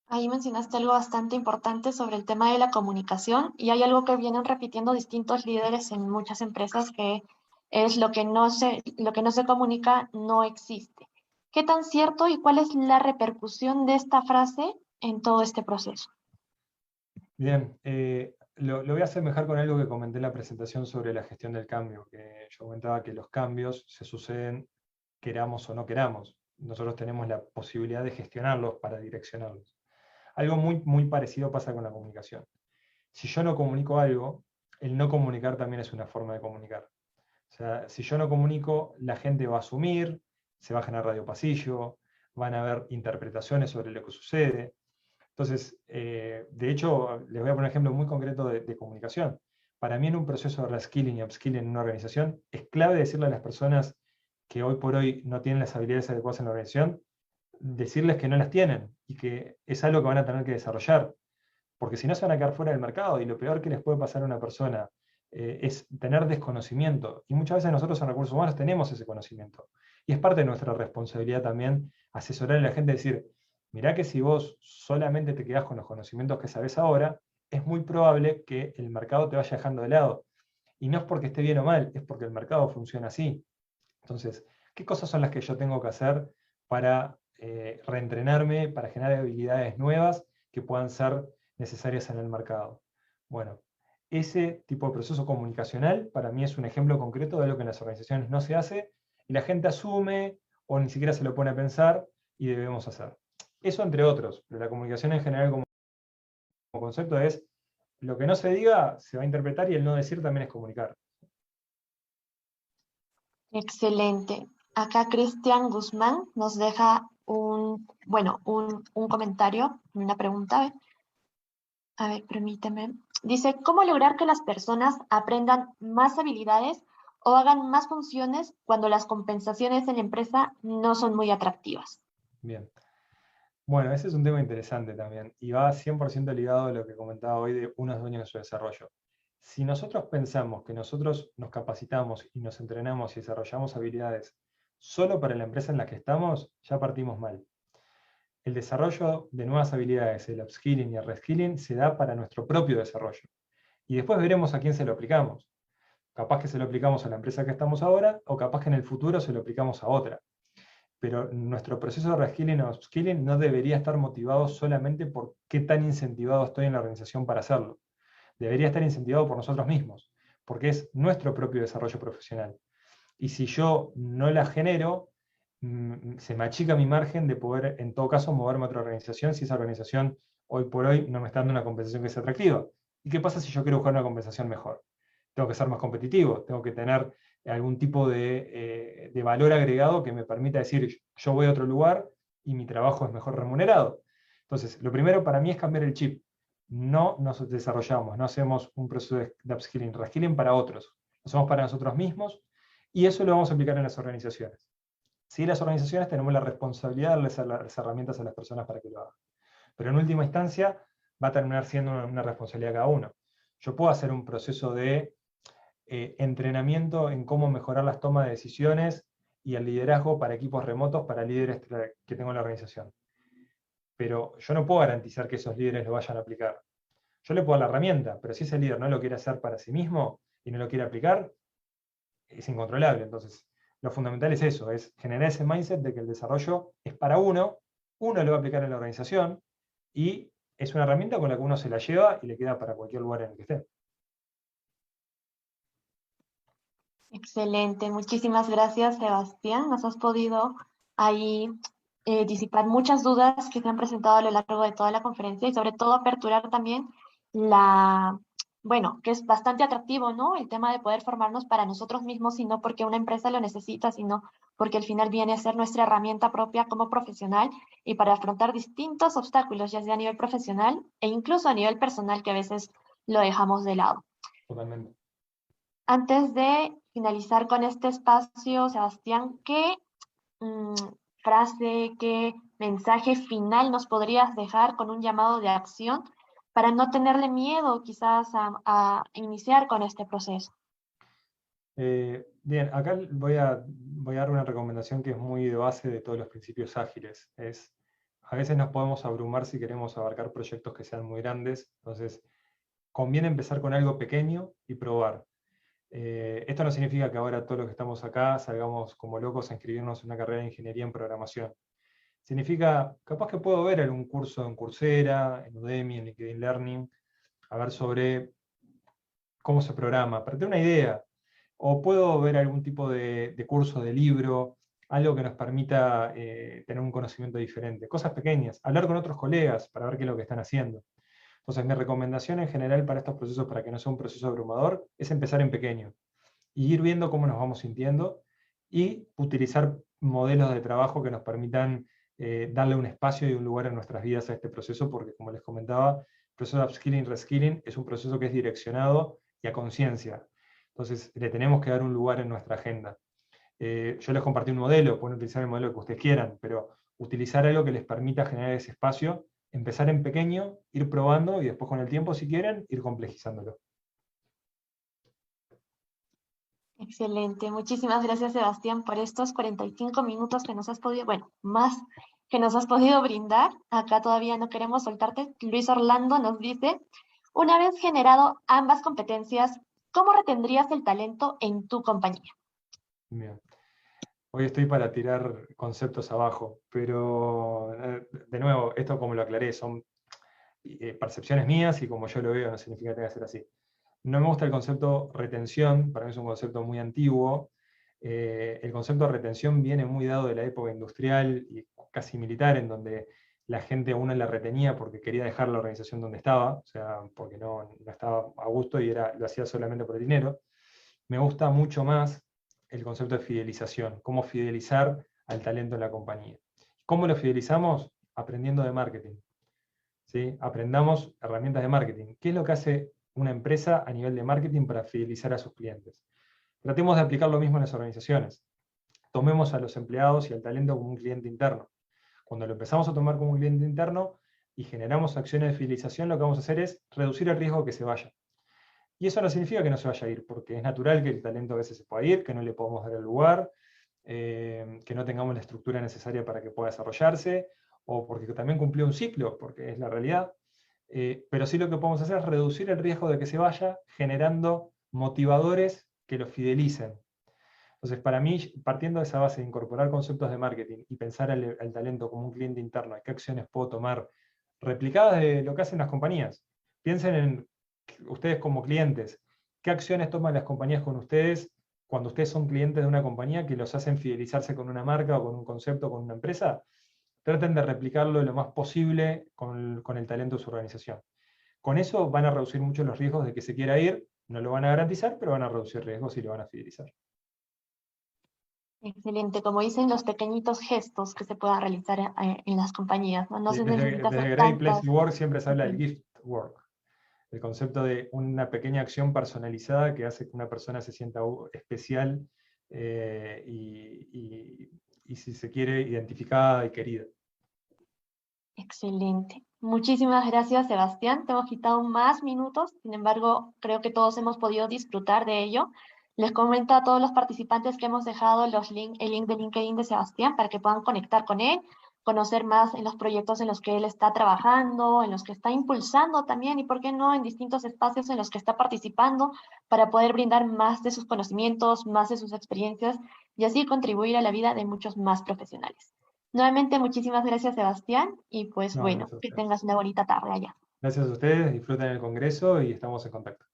Speaker 2: Ahí mencionaste algo bastante importante sobre el tema de la comunicación y hay algo que vienen repitiendo distintos líderes en muchas empresas que es lo que no se comunica no existe. ¿Qué tan cierto y cuál es la repercusión de esta frase en todo este proceso?
Speaker 1: Bien, lo voy a asemejar con algo que comenté en la presentación sobre la gestión del cambio, que yo comentaba que los cambios se suceden queramos o no queramos. Nosotros tenemos la posibilidad de gestionarlos para direccionarlos. Algo muy, muy parecido pasa con la comunicación. Si yo no comunico algo, el no comunicar también es una forma de comunicar. O sea, si yo no comunico, la gente va a asumir, se va a generar radio pasillo, van a haber interpretaciones sobre lo que sucede. Entonces, de hecho, les voy a poner un ejemplo muy concreto de comunicación. Para mí en un proceso de reskilling y upskilling en una organización, es clave decirle a las personas que hoy por hoy no tienen las habilidades adecuadas en la organización, decirles que no las tienen y que es algo que van a tener que desarrollar, porque si no se van a quedar fuera del mercado y lo peor que les puede pasar a una persona es tener desconocimiento. Y muchas veces nosotros en recursos humanos tenemos ese conocimiento. Y es parte de nuestra responsabilidad también asesorar a la gente, decir, mirá que si vos solamente te quedás con los conocimientos que sabés ahora, es muy probable que el mercado te vaya dejando de lado. Y no es porque esté bien o mal, es porque el mercado funciona así. Entonces, ¿qué cosas son las que yo tengo que hacer para reentrenarme, para generar habilidades nuevas que puedan ser necesarias en el mercado? Bueno, ese tipo de proceso comunicacional para mí es un ejemplo concreto de lo que en las organizaciones no se hace y la gente asume o ni siquiera se lo pone a pensar y debemos hacer. Eso entre otros, pero la comunicación en general como concepto es lo que no se diga se va a interpretar y el no decir también es comunicar.
Speaker 2: Excelente. Acá Cristian Guzmán nos deja un comentario, una pregunta. A ver, permíteme. Dice, ¿cómo lograr que las personas aprendan más habilidades o hagan más funciones cuando las compensaciones en la empresa no son muy atractivas?
Speaker 1: Bien. Bueno, ese es un tema interesante también y va 100% ligado a lo que comentaba hoy de unos dueños de su desarrollo. Si nosotros pensamos que nosotros nos capacitamos y nos entrenamos y desarrollamos habilidades solo para la empresa en la que estamos, ya partimos mal. el desarrollo de nuevas habilidades, el upskilling y el reskilling, se da para nuestro propio desarrollo. Y después veremos a quién se lo aplicamos. Capaz que se lo aplicamos a la empresa que estamos ahora, o capaz que en el futuro se lo aplicamos a otra. Pero nuestro proceso de reskilling o upskilling no debería estar motivado solamente por qué tan incentivado estoy en la organización para hacerlo. Debería estar incentivado por nosotros mismos, porque es nuestro propio desarrollo profesional. Y si yo no la genero, se me achica mi margen de poder, en todo caso, moverme a otra organización si esa organización hoy por hoy no me está dando una compensación que sea atractiva. ¿Y qué pasa si yo quiero buscar una compensación mejor? Tengo que ser más competitivo, tengo que tener algún tipo de valor agregado que me permita decir, yo voy a otro lugar y mi trabajo es mejor remunerado. Entonces, lo primero para mí es cambiar el chip. No nos desarrollamos, no hacemos un proceso de upskilling, reskilling para otros. Lo hacemos para nosotros mismos y eso lo vamos a aplicar en las organizaciones. Sí, las organizaciones tenemos la responsabilidad de darles las herramientas a las personas para que lo hagan. Pero en última instancia va a terminar siendo una responsabilidad de cada uno. Yo puedo hacer un proceso de entrenamiento en cómo mejorar las tomas de decisiones y el liderazgo para equipos remotos, para líderes que tengo en la organización. Pero yo no puedo garantizar que esos líderes lo vayan a aplicar. Yo le puedo dar la herramienta, pero si ese líder no lo quiere hacer para sí mismo y no lo quiere aplicar, es incontrolable. Entonces, lo fundamental es eso, es generar ese mindset de que el desarrollo es para uno lo va a aplicar en la organización y es una herramienta con la que uno se la lleva y le queda para cualquier lugar en el que esté.
Speaker 2: Excelente, muchísimas gracias, Sebastián. Nos has podido ahí disipar muchas dudas que se han presentado a lo largo de toda la conferencia y sobre todo aperturar también bueno, que es bastante atractivo, ¿no? El tema de poder formarnos para nosotros mismos y no porque una empresa lo necesita, sino porque al final viene a ser nuestra herramienta propia como profesional y para afrontar distintos obstáculos, ya sea a nivel profesional e incluso a nivel personal que a veces lo dejamos de lado.
Speaker 1: Totalmente.
Speaker 2: Antes de finalizar con este espacio, Sebastián, ¿qué frase, qué mensaje final nos podrías dejar con un llamado de acción para no tenerle miedo quizás a iniciar con este proceso?
Speaker 1: Bien, acá voy a dar una recomendación que es muy de base de todos los principios ágiles. A veces nos podemos abrumar si queremos abarcar proyectos que sean muy grandes, entonces conviene empezar con algo pequeño y probar. Esto no significa que ahora todos los que estamos acá salgamos como locos a inscribirnos en una carrera de ingeniería en programación. Significa, capaz que puedo ver algún curso en Coursera, en Udemy, en LinkedIn Learning, a ver sobre cómo se programa, para tener una idea. O puedo ver algún tipo de curso, de libro, algo que nos permita tener un conocimiento diferente. Cosas pequeñas, hablar con otros colegas para ver qué es lo que están haciendo. Entonces, mi recomendación en general para estos procesos, para que no sea un proceso abrumador, es empezar en pequeño y ir viendo cómo nos vamos sintiendo y utilizar modelos de trabajo que nos permitan darle un espacio y un lugar en nuestras vidas a este proceso, porque como les comentaba, el proceso de upskilling, reskilling es un proceso que es direccionado y a conciencia. Entonces, le tenemos que dar un lugar en nuestra agenda. Yo les compartí un modelo, pueden utilizar el modelo que ustedes quieran, pero utilizar algo que les permita generar ese espacio, empezar en pequeño, ir probando y después con el tiempo, si quieren, ir complejizándolo.
Speaker 2: Excelente. Muchísimas gracias, Sebastián, por estos 45 minutos que nos has podido, bueno, más que nos has podido brindar. Acá todavía no queremos soltarte. Luis Orlando nos dice, una vez generado ambas competencias, ¿cómo retendrías el talento en tu compañía?
Speaker 1: Bien. Hoy estoy para tirar conceptos abajo, pero de nuevo, esto como lo aclaré, son percepciones mías y como yo lo veo no significa que tenga que ser así. No me gusta el concepto retención, para mí es un concepto muy antiguo. El concepto de retención viene muy dado de la época industrial y casi militar, en donde la gente a uno la retenía porque quería dejar la organización donde estaba, o sea, porque no estaba a gusto y lo hacía solamente por el dinero. Me gusta mucho más el concepto de fidelización, cómo fidelizar al talento en la compañía. ¿Cómo lo fidelizamos? Aprendiendo de marketing. ¿Sí? Aprendamos herramientas de marketing. ¿Qué es lo que hace una empresa a nivel de marketing para fidelizar a sus clientes? Tratemos de aplicar lo mismo en las organizaciones. Tomemos a los empleados y al talento como un cliente interno. Cuando lo empezamos a tomar como un cliente interno y generamos acciones de fidelización, lo que vamos a hacer es reducir el riesgo de que se vaya. Y eso no significa que no se vaya a ir, porque es natural que el talento a veces se pueda ir, que no le podamos dar el lugar, que no tengamos la estructura necesaria para que pueda desarrollarse, o porque también cumplió un ciclo, porque es la realidad. Pero sí lo que podemos hacer es reducir el riesgo de que se vaya, generando motivadores que lo fidelicen. Entonces, para mí, partiendo de esa base de incorporar conceptos de marketing y pensar al talento como un cliente interno, ¿qué acciones puedo tomar replicadas de lo que hacen las compañías? Piensen en ustedes como clientes, ¿qué acciones toman las compañías con ustedes cuando ustedes son clientes de una compañía que los hacen fidelizarse con una marca o con un concepto, con una empresa? Traten de replicarlo lo más posible con el talento de su organización. Con eso van a reducir mucho los riesgos de que se quiera ir, no lo van a garantizar, pero van a reducir riesgos y lo van a fidelizar.
Speaker 2: Excelente, como dicen, los pequeñitos gestos que se puedan realizar en las compañías, ¿no? No
Speaker 1: Sí,
Speaker 2: se necesita
Speaker 1: desde
Speaker 2: hacer
Speaker 1: Great Place
Speaker 2: tantas.
Speaker 1: to Work siempre se habla del
Speaker 2: Ujú.
Speaker 1: gift work, el concepto de una pequeña acción personalizada que hace que una persona se sienta especial y si se quiere, identificada y querida.
Speaker 2: Excelente. Muchísimas gracias, Sebastián. Te hemos quitado más minutos, sin embargo, creo que todos hemos podido disfrutar de ello. Les comento a todos los participantes que hemos dejado el link de LinkedIn de Sebastián para que puedan conectar con él, conocer más en los proyectos en los que él está trabajando, en los que está impulsando también y, por qué no, en distintos espacios en los que está participando para poder brindar más de sus conocimientos, más de sus experiencias y así contribuir a la vida de muchos más profesionales. Nuevamente, muchísimas gracias, Sebastián, y pues
Speaker 1: No,
Speaker 2: bueno,
Speaker 1: gracias a
Speaker 2: que
Speaker 1: ustedes.
Speaker 2: tengas una bonita tarde allá.
Speaker 1: Gracias a ustedes, disfruten el congreso y estamos en contacto.